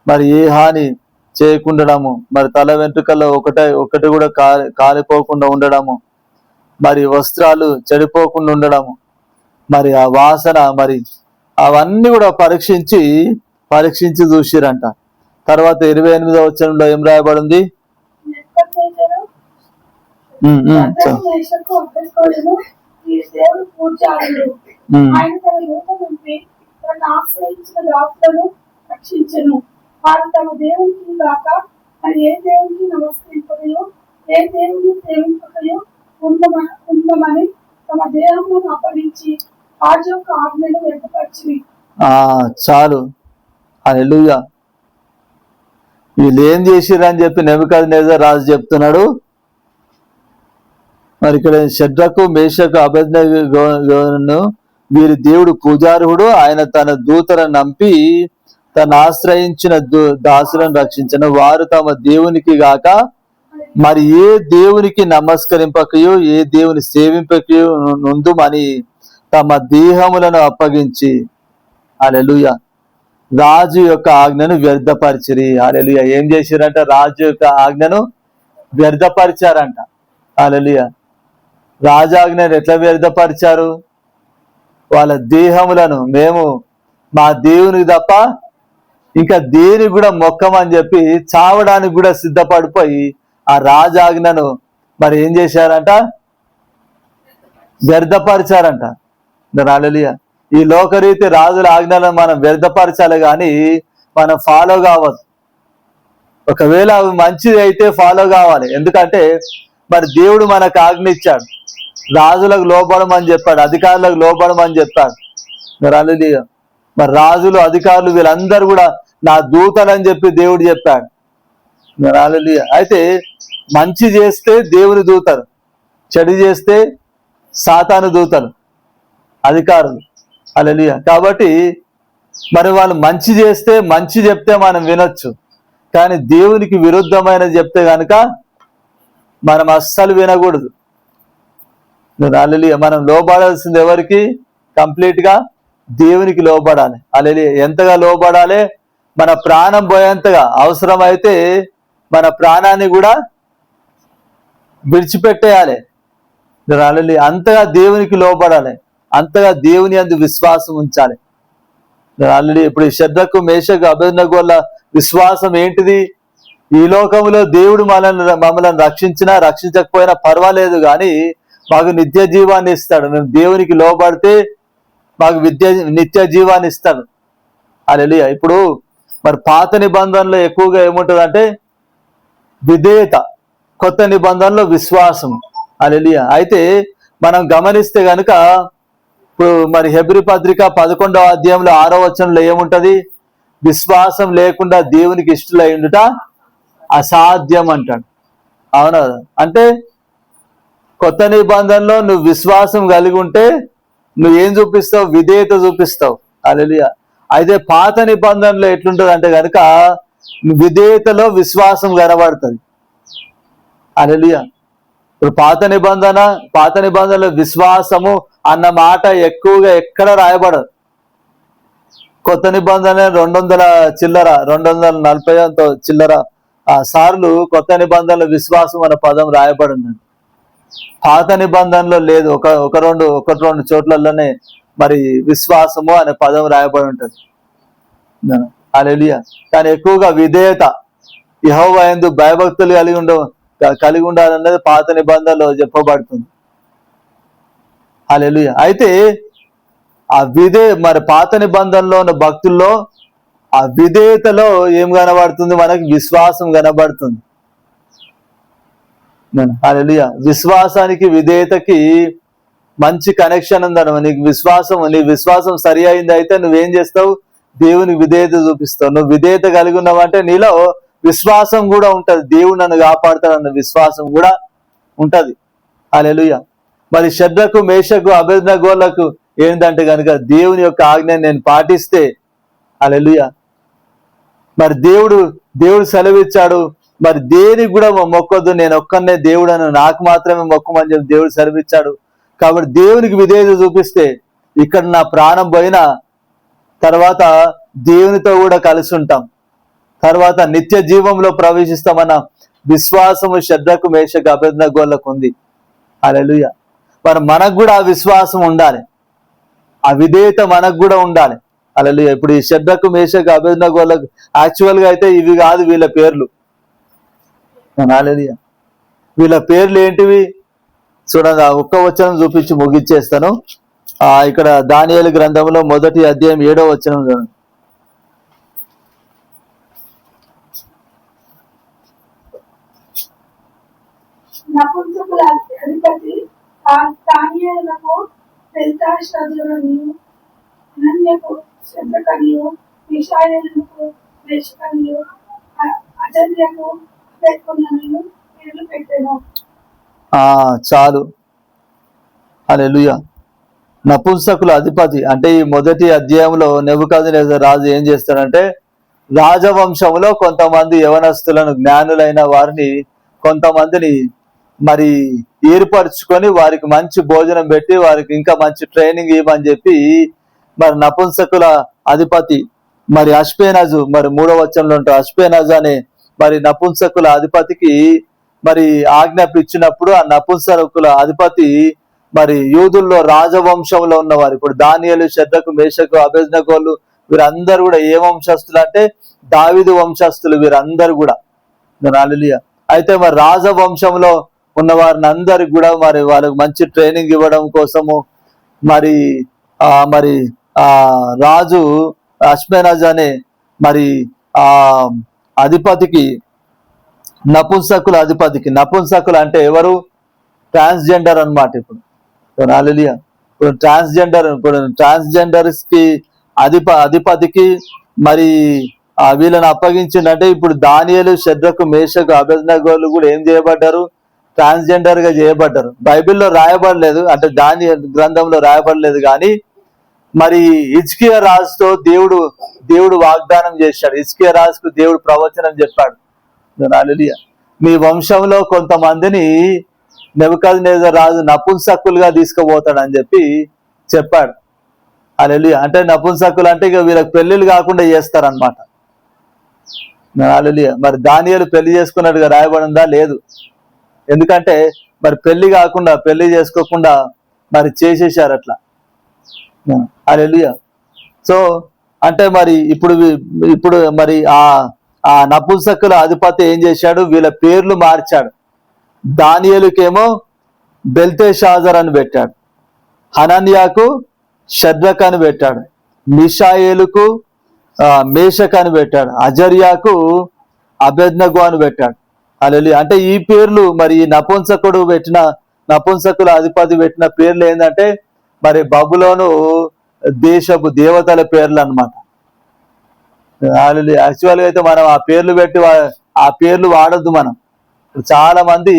మరి ఏ హాని చేయకుండడము, మరి తల వెంట్రుకల్లో ఒకటి కూడా కాలిపోకుండా ఉండడము, మరి వస్త్రాలు చెడిపోకుండా ఉండడము, మరి ఆ వాసన, మరి అవన్నీ కూడా పరీక్షించి చూసిరంట. తర్వాత 28వ వచనంలో ఏం రాయబడింది? ఆయన తన యూత నుండి తనను ఆశ్రయించిన దాసులను రక్షించెను. వారు తమ దేవునికి గాక మరి ఏ దేవునికి నమస్కరింపకయో, ఏ దేవుని ప్రేమింపకయో ఉండమని తమ దేహములను అప్పగించి రాజు యొక్క ఆజ్ఞను వ్యక్తపరిచి. చాలు. హల్లెలూయా. వీళ్ళు ఏం చేసిరని చెప్పి నెబుకద్నెజర్ రాజు చెప్తున్నాడు. మరి ఇక్కడ షద్రకు, మేషకు, అబేద్నెగోను వీరి దేవుడు పూజార్హుడు, ఆయన తన దూతలను నంపి తను ఆశ్రయించిన దాసులను రక్షించిన. వారు తమ దేవునికి గాక మరి ఏ దేవునికి నమస్కరింపకయో, ఏ దేవుని సేవింపకయో నుందుమని తమ దేహములను అప్పగించి హల్లెలూయా రాజు యొక్క ఆజ్ఞను వ్యర్థపరిచిరి. హల్లెలూయా. ఏం చేసిరంట? రాజు యొక్క ఆజ్ఞను వ్యర్థపరిచారంట. హల్లెలూయా. రాజాజ్ఞను ఎట్లా వ్యర్థపరిచారు? వాళ్ళ దేహములను మేము మా దేవునికి తప్ప ఇంకా దేనికి కూడా మొక్కమని చెప్పి చావడానికి కూడా సిద్ధపడిపోయి ఆ రాజాజ్ఞను మరి ఏం చేశారంట? వ్యర్థపరిచారంట. హల్లెలూయా. ఈ లోకరీతి రాజుల ఆజ్ఞలను మనం వ్యర్థపరచాలి కానీ మనం ఫాలో కావద్దు. ఒకవేళ అవి మంచిది అయితే ఫాలో కావాలి. ఎందుకంటే మరి దేవుడు మనకు ఆజ్ఞ ఇచ్చాడు, రాజులకు లోబడమని చెప్పాడు, అధికారులకు లోబడమని చెప్పాడు. మరి హల్లెలూయా. మరి రాజులు, అధికారులు వీళ్ళందరూ కూడా నా దూతలు అని చెప్పి దేవుడు చెప్పాడు. మరి హల్లెలూయా. అయితే మంచి చేస్తే దేవుని దూతలు, చెడు చేస్తే సాతాను దూతలు, అధికారులు. హల్లెలూయా. కాబట్టి మరి వాళ్ళు మంచి చేస్తే, మంచి చెప్తే మనం వినొచ్చు, కానీ దేవునికి విరుద్ధమైనది చెప్తే కనుక మనం అస్సలు వినకూడదు. హల్లెలూయా. మనం లోబడాల్సింది ఎవరికి? కంప్లీట్ గా దేవునికి లోబడాలి. హల్లెలూయా. ఎంతగా లోబడాలి? మన ప్రాణం పోయేంతగా, అవసరమైతే మన ప్రాణాన్ని కూడా విడిచిపెట్టేయాలి. హల్లెలూయా. అంతగా దేవునికి లోబడాలి, అంతగా దేవుని యందు విశ్వాసం ఉంచాలి. హల్లెలూయా. ఇప్పుడు ఈ షద్రకు, మేషకు, అబేద్నెగోల విశ్వాసం ఏంటిది? ఈ లోకంలో దేవుడు మమ్మల్ని రక్షించినా రక్షించకపోయినా పర్వాలేదు, కానీ మాకు నిత్య జీవాన్ని ఇస్తాడు. మేము దేవునికి లోబడితే మాకు నిత్య జీవాన్ని ఇస్తాడు. హల్లెలూయా. ఇప్పుడు మరి పాత నిబంధనలో ఎక్కువగా ఏముంటుందంటే విధేయత, కొత్త నిబంధనలో విశ్వాసం. హల్లెలూయా. అయితే మనం గమనిస్తే గనుక ఇప్పుడు మరి హెబ్రీ పత్రిక 11వ అధ్యాయంలో 6వ వచనంలో ఏముంటది? విశ్వాసం లేకుండా దేవునికి ఇష్టలై ఉండుట అసాధ్యం అంటాడు. అవునా? అంటే కొత్త నిబంధనలో నువ్వు విశ్వాసం కలిగి ఉంటే నువ్వేం చూపిస్తావు? విధేయత చూపిస్తావు. హల్లెలూయా. అయితే పాత నిబంధనలో ఎట్లుంటది అంటే కనుక విధేయతలో విశ్వాసం కనబడుతుంది. హల్లెలూయా. ఇప్పుడు పాత నిబంధనలో విశ్వాసము అన్న మాట ఎక్కువగా ఎక్కడ రాయబడదు. కొత్త నిబంధన 240 చిల్లర సార్లు కొత్త నిబంధనలో విశ్వాసం అనే పదం రాయబడింది. పాత నిబంధనలో లేదు. ఒకటి రెండు చోట్లలోనే మరి విశ్వాసము అనే పదం రాయబడి ఉంటుంది. హల్లెలూయా. కానీ ఎక్కువగా విధేయత, యెహోవా యందు భయభక్తులు కలిగి ఉండాలన్నది పాత నిబంధనలో చెప్పబడుతుంది. హల్లెలూయా. అయితే ఆ మరి పాత నిబంధనలో ఉన్న భక్తుల్లో ఆ విధేయతలో ఏం కనబడుతుంది? మనకి విశ్వాసం కనబడుతుంది. హల్లెలూయా. విశ్వాసానికి విధేయతకి మంచి కనెక్షన్ ఉందన్నమాట. నీ విశ్వాసం సరి అయింది అయితే నువ్వేం చేస్తావు? దేవునికి విధేయత చూపిస్తావు. నువ్వు విధేయత కలిగి ఉన్నావంటే నీలో విశ్వాసం కూడా ఉంటది. దేవుడు నన్ను కాపాడుతాడన్న విశ్వాసం కూడా ఉంటది. హల్లెలూయా. మరి షద్రకు, మేషకు, అబేద్నెగోలకు ఏంటంటే కనుక దేవుని యొక్క ఆజ్ఞని నేను పాటిస్తే, హల్లెలూయా, మరి దేవుడు సెలవిచ్చాడు, మరి దేనికి కూడా మొక్కొద్దు, నేను ఒక్కనే దేవుడను, నాకు మాత్రమే మొక్కమని చెప్పి దేవుడు సెలవిచ్చాడు. కాబట్టి దేవునికి విధేయత చూపిస్తే ఇక్కడ నా ప్రాణం పోయినా తర్వాత దేవునితో కూడా కలిసి ఉంటాం, తర్వాత నిత్య జీవంలో ప్రవేశిస్తామన్న విశ్వాసము షద్రకు, మేషకు, అబేద్నెగోలకు ఉంది. హల్లెలూయా. మరి మనకు కూడా ఆ విశ్వాసం ఉండాలి, ఆ విధేయత మనకు కూడా ఉండాలి. హల్లెలూయా. ఇప్పుడు ఈ షద్రకు, మేషకు, అబేద్నెగోలకు యాక్చువల్ గా అయితే ఇవి కాదు వీళ్ళ పేర్లు. హల్లెలూయా. వీళ్ళ పేర్లు ఏంటివి చూడండి. ఒక్క వచనం చూపించి ముగిచ్చేస్తాను. ఇక్కడ దానియేలు గ్రంథంలో 1వ అధ్యాయం 7వ వచనం చూడండి. నపుంసకుల అధిపతి దానియేలునకు, బెల్తెషాజరునియు, హనన్యకు, షద్రకనియు, మీషాయేలునకు, మేషకనియు, అజర్యకు, అబేద్నెగోనియు పేర్లు పెట్టెను. చాలు. హల్లెలూయా. నపుంసకుల అధిపతి అంటే ఈ 1వ అధ్యాయంలో నెబుకద్నెజర్ రాజు ఏం చేస్తాడంటే రాజవంశంలో కొంతమంది యవనస్తులను, జ్ఞానులైన వారిని కొంతమందిని మరి ఏర్పరచుకొని వారికి మంచి భోజనం పెట్టి వారికి ఇంకా మంచి ట్రైనింగ్ ఇవ్వమని చెప్పి మరి నపుంసకుల అధిపతి మరి అష్పెనజు, మరి 3వ వచనంలో ఉంటారు, అష్పెనజు అనే మరి నపుంసకుల అధిపతికి మరి ఆజ్ఞాపించినప్పుడు ఆ నపుంసకుల అధిపతి మరి యూదుల్లో రాజవంశంలో ఉన్నవారు. ఇప్పుడు దానియేలు, షద్రకు, మేషకు, అబేద్నెగోలు వీరందరూ కూడా ఏ వంశస్థులు అంటే దావీదు వంశస్థులు వీరందరూ కూడా. హల్లెలూయా. అయితే మరి రాజవంశంలో ఉన్న వారిని అందరికి కూడా మరి వాళ్ళకి మంచి ట్రైనింగ్ ఇవ్వడం కోసము మరి రాజు అష్పెనజు అనే మరి అధిపతికి నపుంసకుల అధిపతికి. నపుంసకులు అంటే ఎవరు? ట్రాన్స్జెండర్ అన్నమాట. ఇప్పుడు హల్లెలూయా. ఇప్పుడు ట్రాన్స్జెండర్స్ కి అధిపతికి మరి వీళ్ళని అప్పగించిందంటే ఇప్పుడు దానియేలు, షద్రకు, మేషకు, అబేద్నెగోలు కూడా ఏం చేయబడ్డారు? ట్రాన్స్జెండర్ గా చేయబడ్డారు. బైబిల్లో రాయబడలేదు, అంటే దానియేలు గ్రంథంలో రాయబడలేదు, కానీ మరి హిజ్కియా రాజుతో దేవుడు వాగ్దానం చేశాడు. హిజ్కియా రాజుకు దేవుడు ప్రవచనం చెప్పాడు, హల్లెలూయా, మీ వంశంలో కొంతమందిని నెబుకద్నెజర్ రాజు నపుంసకులుగా తీసుకుపోతాడు అని చెప్పాడు. హల్లెలూయా. అంటే నపుంసకులు అంటే ఇక వీళ్ళకి పెళ్లిళ్ళు కాకుండా చేస్తారనమాట. హల్లెలూయా. మరి దానియేలు పెళ్లి చేసుకున్నట్టుగా రాయబడిందా? లేదు. ఎందుకంటే మరి పెళ్లి చేసుకోకుండా మరి చేసేసారు అట్లా. హల్లెలూయా. సో అంటే మరి ఇప్పుడు మరి ఆ నపుంసకుల అధిపతి ఏం చేశాడు? వీళ్ళ పేర్లు మార్చాడు. దానియేలుకేమో బెల్తెషాజర్ అని పెట్టాడు, హనన్యాకు షద్రక్ అని పెట్టాడు, మిషాయేలుకు మేషక్ అని పెట్టాడు, అజర్యాకు అబేద్నెగో అని పెట్టాడు. హల్లెలూయా. అంటే ఈ పేర్లు మరి ఈ నపుంసకుల అధిపతి పెట్టిన పేర్లు ఏంటంటే మరి బబులోను దేశపు దేవతల పేర్లు అన్నమాట. యాక్చువల్గా అయితే మనం ఆ పేర్లు పెట్టి ఆ పేర్లు వాడొద్దు. మనం చాలా మంది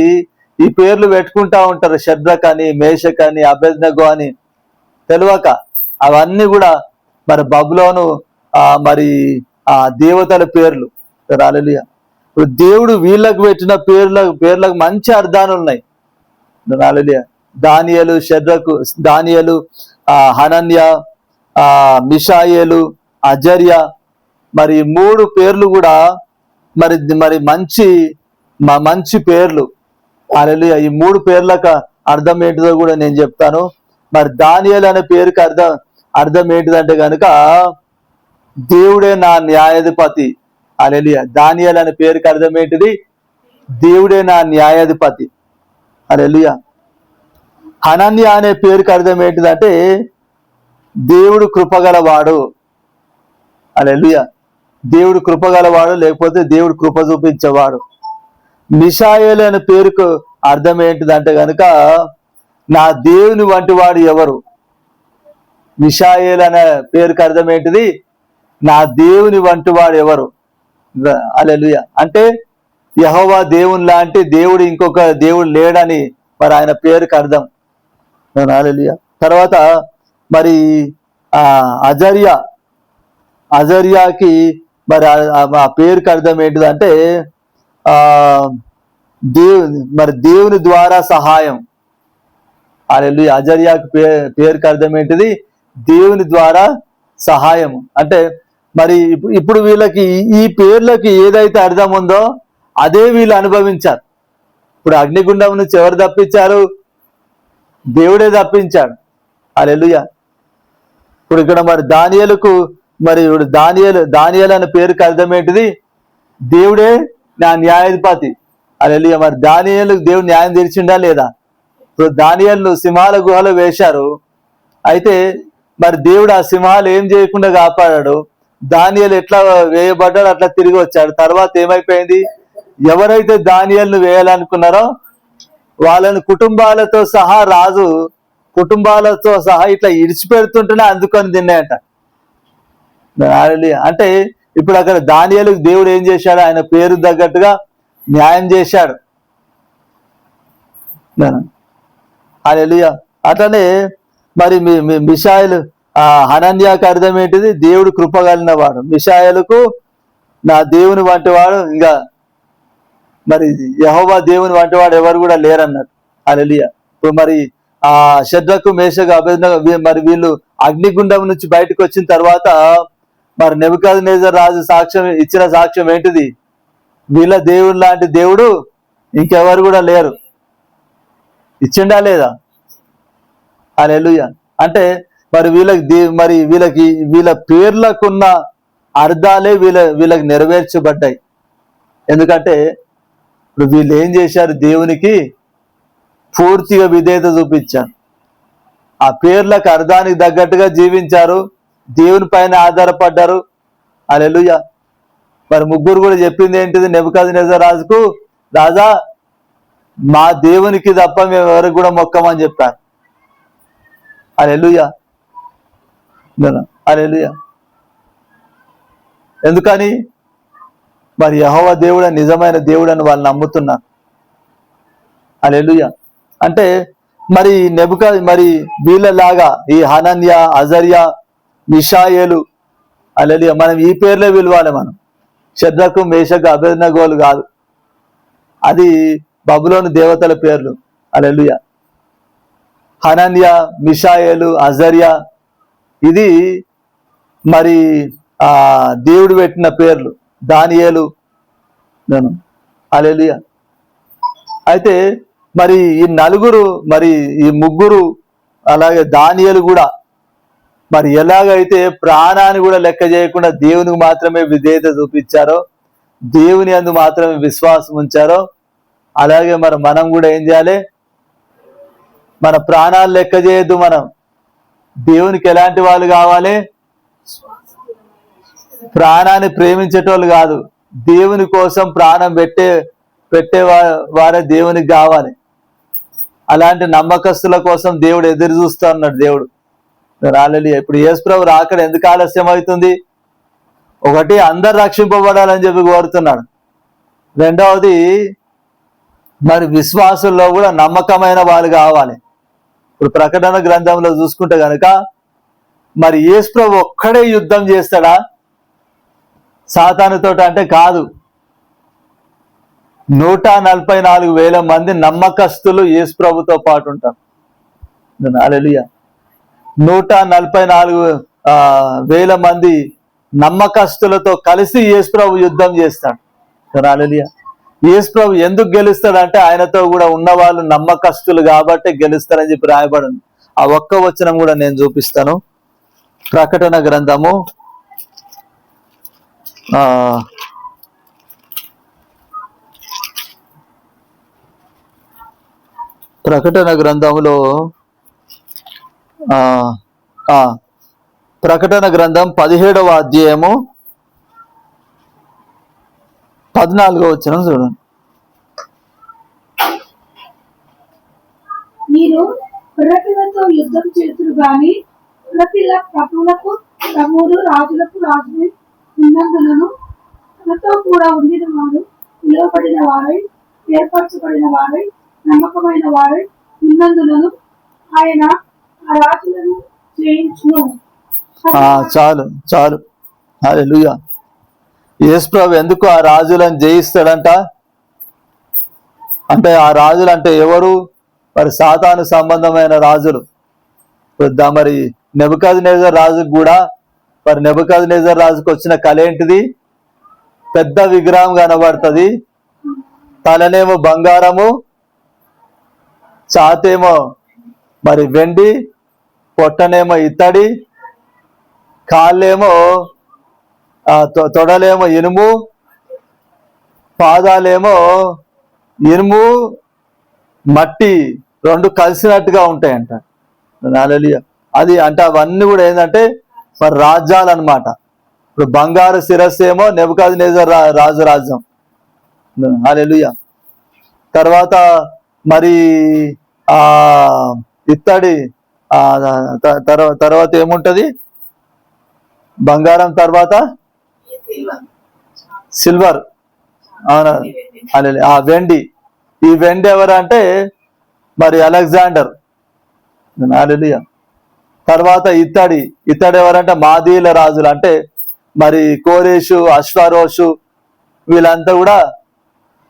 ఈ పేర్లు పెట్టుకుంటా ఉంటారు, షద్రక్ అని, మేషక్ అని, అబేద్నెగో అని, తెలియక. అవన్నీ కూడా మరి బబులోను మరి ఆ దేవతల పేర్లు. హల్లెలూయా. ఇప్పుడు దేవుడు వీళ్ళకు పెట్టిన పేర్లకు మంచి అర్థాలు ఉన్నాయి. హల్లెలూయా. దానియేలు, షద్రకు, దానియేలు, హనన్య, మిషాయేలు, అజర్య, మరి 3 పేర్లు కూడా మరి మంచి పేర్లు. హల్లెలూయా. ఈ 3 పేర్లకు అర్థం ఏంటిదో కూడా నేను చెప్తాను. మరి దానియేలు అనే పేరుకి అర్థం ఏంటిదంటే కనుక దేవుడే నా న్యాయాధిపతి. హల్లెలూయా. దానియేలు అనే పేరుకి అర్థం ఏంటిది? దేవుడే నా న్యాయాధిపతి. హల్లెలూయా. హనన్య అనే పేరుకి అర్థం ఏంటిదంటే దేవుడు కృపగలవాడు. హల్లెలూయా. దేవుడు కృపగలవాడు, లేకపోతే దేవుడు కృప చూపించేవాడు. మిషాయేలు అనే పేరుకు అర్థం ఏంటిదంటే కనుక నా దేవుని వంటి వాడు ఎవరు? మిషాయేలు అనే పేరుకి అర్థం ఏంటిది? నా దేవుని వంటి వాడు ఎవరు? హల్లెలూయా. అంటే యెహోవా దేవుని లాంటి దేవుడు ఇంకొక దేవుడు లేడని మరి ఆయన పేరుకి అర్థం. హల్లెలూయా. తర్వాత మరి అజర్యాకి మరి ఆ పేరుకి అర్థం ఏంటిదంటే దేవుని ద్వారా సహాయం. హల్లెలూయా. అజర్యాకి పేరుకి అర్థం ఏంటిది? దేవుని ద్వారా సహాయం. అంటే మరి ఇప్పుడు వీళ్ళకి ఈ పేర్లకి ఏదైతే అర్థం ఉందో అదే వీళ్ళు అనుభవించారు. ఇప్పుడు అగ్నిగుండం నుంచి ఎవరు తప్పించారు? దేవుడే తప్పించాడు. హల్లెలూయా. ఇప్పుడు ఇక్కడ మరి దానియేలుకు మరి దానియేలు అనే పేరుకి అర్థం ఏంటిది? దేవుడే నా న్యాయాధిపతి. హల్లెలూయా. మరి దానియేలుకు దేవుడు న్యాయం తీర్చిండా లేదా? ఇప్పుడు దానియేలును సింహాల గుహలో వేశారు. అయితే మరి దేవుడు ఆ సింహాలు ఏం చేయకుండా కాపాడాడు. దానియేలు ఎట్లా వేయబడ్డాడు అట్లా తిరిగి వచ్చాడు. తర్వాత ఏమైపోయింది? ఎవరైతే దానియేలును వేయాలనుకున్నారో వాళ్ళని కుటుంబాలతో సహా ఇట్లా ఇడిచిపెడుతుంటేనే అందుకొని తిన్నాయట. అంటే ఇప్పుడు అక్కడ దానియేలుకు దేవుడు ఏం చేశాడు? ఆయన పేరు తగ్గట్టుగా న్యాయం చేశాడు. హల్లెలూయా. అట్లనే మరి మిషాయేలు హనన్యాకి అర్థం ఏంటిది? దేవుడు కృపగలిగిన వాడు. మిషాయేలుకు నా దేవుని వంటి వాడు, ఇంకా మరి యెహోవా దేవుని వంటి వాడు ఎవరు కూడా లేరన్నాడు. హల్లెలూయా. ఇప్పుడు మరి షద్రకు, మేషకు, అబేద్నెగో మరి వీళ్ళు అగ్నిగుండం నుంచి బయటకు వచ్చిన తర్వాత మరి నెబుకద్నెజర్ రాజు ఇచ్చిన సాక్ష్యం ఏంటిది? వీళ్ళ దేవుడు లాంటి దేవుడు ఇంకెవరు కూడా లేరు. ఇచ్చిండా లేదా? హల్లెలూయా. అంటే మరి వీళ్ళ పేర్లకున్న అర్థాలే వీళ్ళకి నెరవేర్చబడ్డాయి. ఎందుకంటే ఇప్పుడు వీళ్ళు ఏం చేశారు? దేవునికి పూర్తిగా విధేయత చూపించారు. ఆ పేర్లకు అర్థానికి తగ్గట్టుగా జీవించారు, దేవుని పైన ఆధారపడ్డారు. హల్లెలూయా. మరి ముగ్గురు కూడా చెప్పింది ఏంటిది? నెబుకద్నెజర్ రాజుకు రాజా మా దేవునికి తప్ప మేము ఎవరికి కూడా మొక్కమని చెప్పారు. హల్లెలూయా, హల్లెలూయా. ఎందుకని? మరి యెహోవా దేవుడు నిజమైన దేవుడు అని వాళ్ళు నమ్ముతున్నారు. హల్లెలూయా. అంటే మరి మరి వీళ్ళలాగా ఈ హనన్య, అజర్యా, మిషాయేలు, హల్లెలూయా, మనం ఈ పేర్లే పిలవాలి. మనం షద్రకు, మేషకు, అబేద్నెగోలు కాదు, అది బబులోను దేవతల పేర్లు. హల్లెలూయా. హనన్య, మిషాయేలు, అజర్యా ఇది మరి దేవుడు పెట్టిన పేర్లు. దానియేలు. హల్లెలూయా. అయితే మరి ఈ నలుగురు, మరి ఈ ముగ్గురు, అలాగే దానియేలు కూడా మరి ఎలాగైతే ప్రాణాన్ని కూడా లెక్క చేయకుండా దేవునికి మాత్రమే విధేయత చూపించారో, దేవుని యందు మాత్రమే విశ్వాసం ఉంచారో, అలాగే మరి మనం కూడా ఏం చేయాలి? మన ప్రాణాలు లెక్క చేయొద్దు. మనం దేవునికి ఎలాంటి వాళ్ళు కావాలి? ప్రాణాన్ని ప్రేమించేటోళ్ళు కాదు, దేవుని కోసం ప్రాణం పెట్టే వారే దేవునికి కావాలి. అలాంటి నమ్మకస్తుల కోసం దేవుడు ఎదురు చూస్తూ ఉన్నాడు. దేవుడు రాలేదు. ఇప్పుడు యేసు ప్రభు రాకడ ఎందుకు ఆలస్యం అవుతుంది? ఒకటి, అందరు రక్షింపబడాలని చెప్పి కోరుతున్నాడు. రెండవది, మరి విశ్వాసుల్లో కూడా నమ్మకమైన వాళ్ళు కావాలి. ఇప్పుడు ప్రకటన గ్రంథంలో చూసుకుంటే కనుక మరి యేసు ప్రభు ఒక్కడే యుద్ధం చేస్తాడా సాతానుతో అంటే? కాదు. 144,000 మంది నమ్మకస్తులు యేసు ప్రభుతో పాటు ఉంటారు. హల్లెలూయా. 144,000 మంది నమ్మకస్తులతో కలిసి యేసు ప్రభు యుద్ధం చేస్తాడు. హల్లెలూయా. యేసు ప్రభు ఎందుకు గెలుస్తాడంటే ఆయనతో కూడా ఉన్నవాళ్ళు నమ్మకస్తులు కాబట్టి గెలుస్తారని చెప్పి రాయబడింది. ఆ ఒక్క వచనం కూడా నేను చూపిస్తాను. ప్రకటన గ్రంథము ప్రకటన గ్రంథంలో ప్రకటన గ్రంథం 17వ అధ్యాయము 14వ వచనం చూడండి. మీరు గొర్రెపిల్లతో యుద్ధం చేతురు గాని గొర్రెపిల్ల ప్రభువులకు ప్రభువులు, రాజులకు రాజులై ఉన్నందులను తనతో కూడా ఉండిన వారు, పిలువబడిన వారై, ఏర్పరచబడిన వారై, నమ్మకమైన వారై ఉన్నందులను ఆయన ఆ రాజులను జయించును. చాలు చాలు. హల్లెలూయా. యేసు ప్రభు ఎందుకు ఆ రాజులను జయిస్తాడంట అంటే, ఆ రాజులు అంటే ఎవరు? మరి సాతాను సంబంధమైన రాజులు. మరి నెబుకద్నెజర్ రాజుకు కూడా, మరి నెబుకద్నెజర్ రాజుకు వచ్చిన కళ ఏంటిది? పెద్ద విగ్రహం కనబడుతుంది. తలనేమో బంగారము, ఛాతేమో మరి వెండి, పొట్టనేమో ఇత్తడి, కాళ్ళేమో తొడలేమో ఇనుము, పాదాలేమో ఇనుము, మట్టి రెండు కలిసినట్టుగా ఉంటాయంట. హల్లెలూయా. అది అంటే అవన్నీ కూడా ఏంటంటే మరి రాజ్యాలు అన్నమాట. ఇప్పుడు బంగారు శిరస్సు ఏమో నెబుకద్నెజర్ రాజు రాజ్యం. హల్లెలూయా. తర్వాత మరి ఇత్తడి తర్వాత ఏముంటది? బంగారం తర్వాత సిల్వర్. అవునా? ఆ వెండి. ఈ వెండి ఎవరంటే మరి అలెగ్జాండర్. హల్లెలూయా. తర్వాత ఇత్తడి ఎవరంటే మాదీల రాజులు, అంటే మరి కోరేషు, అశ్వరోషు, వీళ్ళంతా కూడా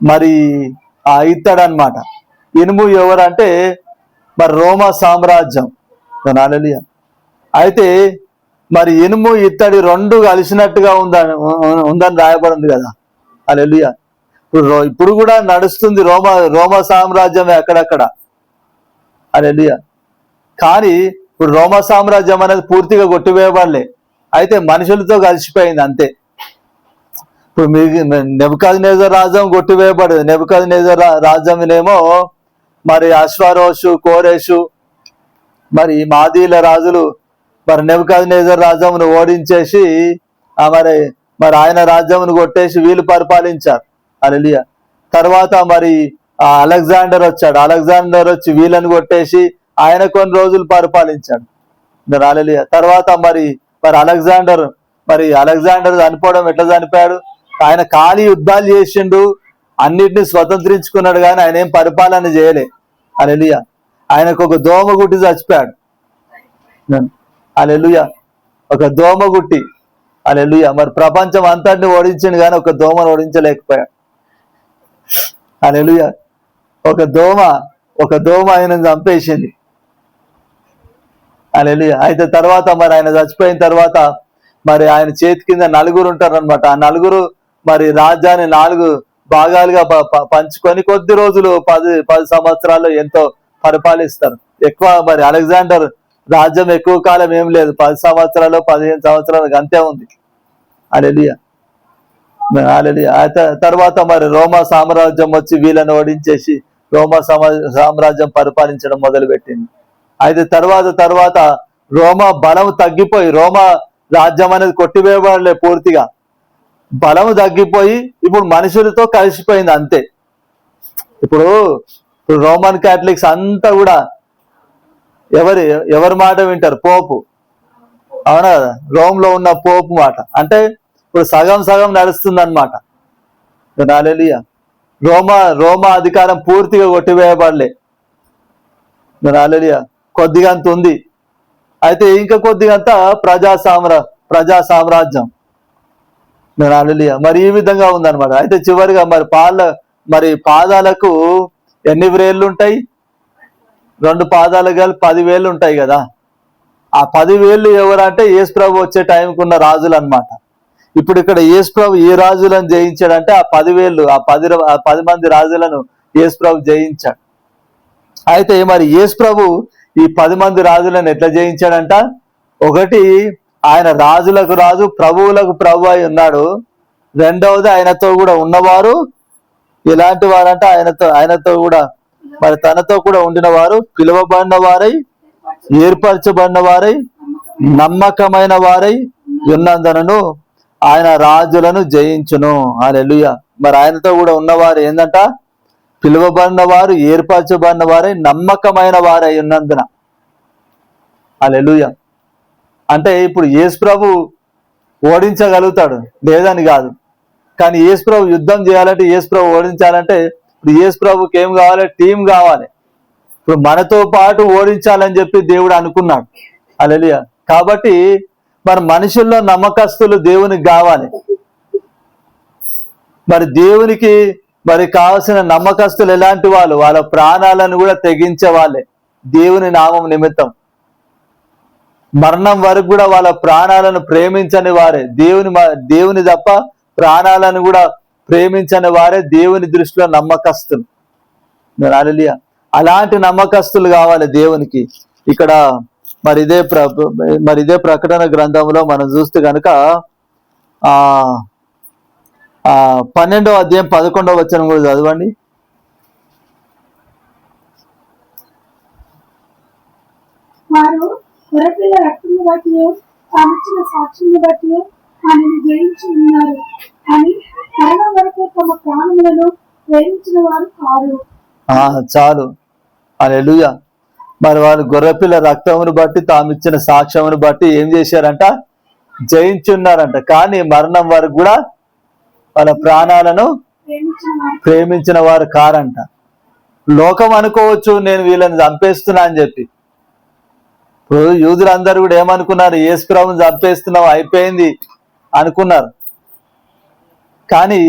మరి ఆ ఇత్తడి అన్నమాట. ఇనుము ఎవరంటే మరి రోమా సామ్రాజ్యం. హల్లెలూయా. అయితే మరి ఇనుము ఇత్తడి రెండు కలిసినట్టుగా ఉందని రాయబడింది కదా. హల్లెలూయా. ఇప్పుడు కూడా నడుస్తుంది రోమా సామ్రాజ్యమే అక్కడక్కడ. హల్లెలూయా. కానీ ఇప్పుడు రోమా సామ్రాజ్యం అనేది పూర్తిగా కొట్టివేయబడలే, అయితే మనుషులతో కలిసిపోయింది అంతే. ఇప్పుడు నెబుకద్నెజర్ రాజ్యం కొట్టివేయబడదు. నెబుకద్నెజర్ రాజ్యమేమో మరి అశ్వరోషు, కోరేషు, మరి మాదీల రాజులు మరి నెబుకద్నెజర్ రాజ్యమును ఓడించేసి మరి ఆయన రాజ్యమును కొట్టేసి వీళ్ళు పరిపాలించారు. హల్లెలూయా. తర్వాత మరి అలెగ్జాండర్ వచ్చాడు. అలెగ్జాండర్ వచ్చి వీళ్ళని కొట్టేసి ఆయన కొన్ని రోజులు పరిపాలించాడు. హల్లెలూయా. తర్వాత మరి అలెగ్జాండర్ చనిపోవడం ఎట్లా చనిపోయాడు? ఆయన ఖాళీ యుద్ధాలు చేసిండు, అన్నిటిని స్వతంత్రించుకున్నాడు, కానీ ఆయన ఏం పరిపాలన చేయలే. హల్లెలూయా. ఆయనకు ఒక దోమ గుట్టి చచ్చిపోయాడు. హల్లెలూయా. ఒక దోమ గుట్టి. హల్లెలూయా. మరి ప్రపంచం అంతటిని ఓడించిండు కానీ ఒక దోమను ఓడించలేకపోయాడు. హల్లెలూయా. ఒక దోమ ఆయన చంపేసింది. హల్లెలూయా. అయితే తర్వాత మరి ఆయన చచ్చిపోయిన తర్వాత మరి ఆయన చేతి కింద నలుగురు ఉంటారు అనమాట. ఆ నలుగురు మరి రాజ్యాన్ని 4 భాగాలుగా పంచుకొని కొద్ది రోజులు 10 సంవత్సరాలు ఎంతో పరిపాలిస్తారు. ఎక్కువ మరి అలెగ్జాండర్ రాజ్యం ఎక్కువ కాలం ఏం లేదు, 10 సంవత్సరాలు 15 సంవత్సరాలు అంతే ఉంది. హల్లెలూయా. తర్వాత మరి రోమా సామ్రాజ్యం వచ్చి వీళ్ళని ఓడించేసి రోమా సామ్రాజ్యం పరిపాలించడం మొదలుపెట్టింది. అయితే తర్వాత రోమా బలం తగ్గిపోయి, రోమా రాజ్యం అనేది కొట్టివేయబడలే, పూర్తిగా బలం తగ్గిపోయి ఇప్పుడు మనుషులతో కలిసిపోయింది అంతే. ఇప్పుడు రోమన్ క్యాథలిక్స్ అంతా కూడా ఎవరి మాట వింటారు? పోపు. అవునా కదా? రోమ్ లో ఉన్న పోపు మాట. అంటే ఇప్పుడు సగం నడుస్తుంది అనమాట. హల్లెలూయా. రోమా అధికారం పూర్తిగా కొట్టివేయబడలే. హల్లెలూయా. కొద్దిగా అంత ఉంది. అయితే ఇంకా కొద్దిగా అంతా ప్రజా సామ్రాజ్యం. హల్లెలూయా. మరి ఈ విధంగా ఉందన్నమాట. అయితే చివరిగా మరి పాదాలకు ఎన్ని వ్రేళ్ళు ఉంటాయి? 2 పాదాలు కలిపి 10 వేళ్ళు ఉంటాయి కదా. ఆ 10 వేళ్ళు ఎవరంటే యేసుప్రభు వచ్చే టైంకి ఉన్న రాజులు అన్నమాట. ఇప్పుడు ఇక్కడ యేసుప్రభు ఏ రాజులను జయించాడంటే ఆ 10 వేళ్ళు, ఆ 10 మంది రాజులను యేసుప్రభు జయించాడు. అయితే మరి యేసుప్రభు ఈ 10 మంది రాజులను ఎట్లా జయించాడంట? ఒకటి, ఆయన రాజులకు రాజు, ప్రభువులకు ప్రభు అయి ఉన్నాడు. రెండవది, ఆయనతో కూడా ఉన్నవారు ఎలాంటి వారంటే ఆయనతో కూడా మరి తనతో కూడా ఉండిన వారు పిలువబడిన వారై, ఏర్పరచబడిన వారై, నమ్మకమైన వారై ఉన్నందునను ఆయన రాజులను జయించును. హల్లెలూయా. మరి ఆయనతో కూడా ఉన్నవారు ఏందంట? పిలువబడిన వారు, ఏర్పరచబడిన వారై, నమ్మకమైన వారై ఉన్నందున. హల్లెలూయా. అంటే ఇప్పుడు యేసుప్రభు ఓడించగలుగుతాడు లేదని కాదు, కానీ యేసుప్రభు యుద్ధం చేయాలంటే, యేసుప్రభు ఓడించాలంటే ఇప్పుడు యేసుప్రభుకి ఏం కావాలి? టీం కావాలి. ఇప్పుడు మనతో పాటు ఓడించాలని చెప్పి దేవుడు అనుకున్నాడు. హల్లెలూయా. కాబట్టి మరి మనుషుల్లో నమ్మకస్తులు దేవునికి కావాలి. మరి దేవునికి మరి కావాల్సిన నమ్మకస్తులు ఎలాంటి వాళ్ళు? వాళ్ళ ప్రాణాలను కూడా తెగించే వాళ్ళే, దేవుని నామం నిమిత్తం. మరణం వరకు కూడా వాళ్ళ ప్రాణాలను ప్రేమించని వారే, దేవుని తప్ప ప్రాణాలను కూడా ప్రేమించని వారే దేవుని దృష్టిలో నమ్మకస్తులు. హల్లెలూయా. అలాంటి నమ్మకస్తులు కావాలి దేవునికి. ఇక్కడ మరి ఇదే ప్రకటన గ్రంథంలో మనం చూస్తే కనుక 12వ అధ్యాయం 11వ వచనం కూడా చదవండి. వారు గొర్రెపిల్ల రక్తమును బట్టి తామిచ్చిన సాక్ష్యమును బట్టి ఆయనను జయించి ఉన్నారు అని మరణం వరకు తమ ప్రాణములను ప్రేమించిన వారు కాదు. చాలు. హల్లెలూయా. మరి వారు గొర్రెపిల్ల రక్తమును బట్టి తామిచ్చిన సాక్ష్యమును బట్టి ఏం చేశారంట? జయించున్నారంట. కానీ మరణం వరకు కూడా వాళ్ళ ప్రాణాలను ప్రేమించిన వారు కారంట. లోకం అనుకోవచ్చు నేను వీళ్ళని చంపేస్తున్నా అని చెప్పి. ఇప్పుడు యూదులందరూ కూడా ఏమనుకున్నారు? యేసుప్రభుని చంపేస్తున్నాం, అయిపోయింది అనుకున్నారు. కానీ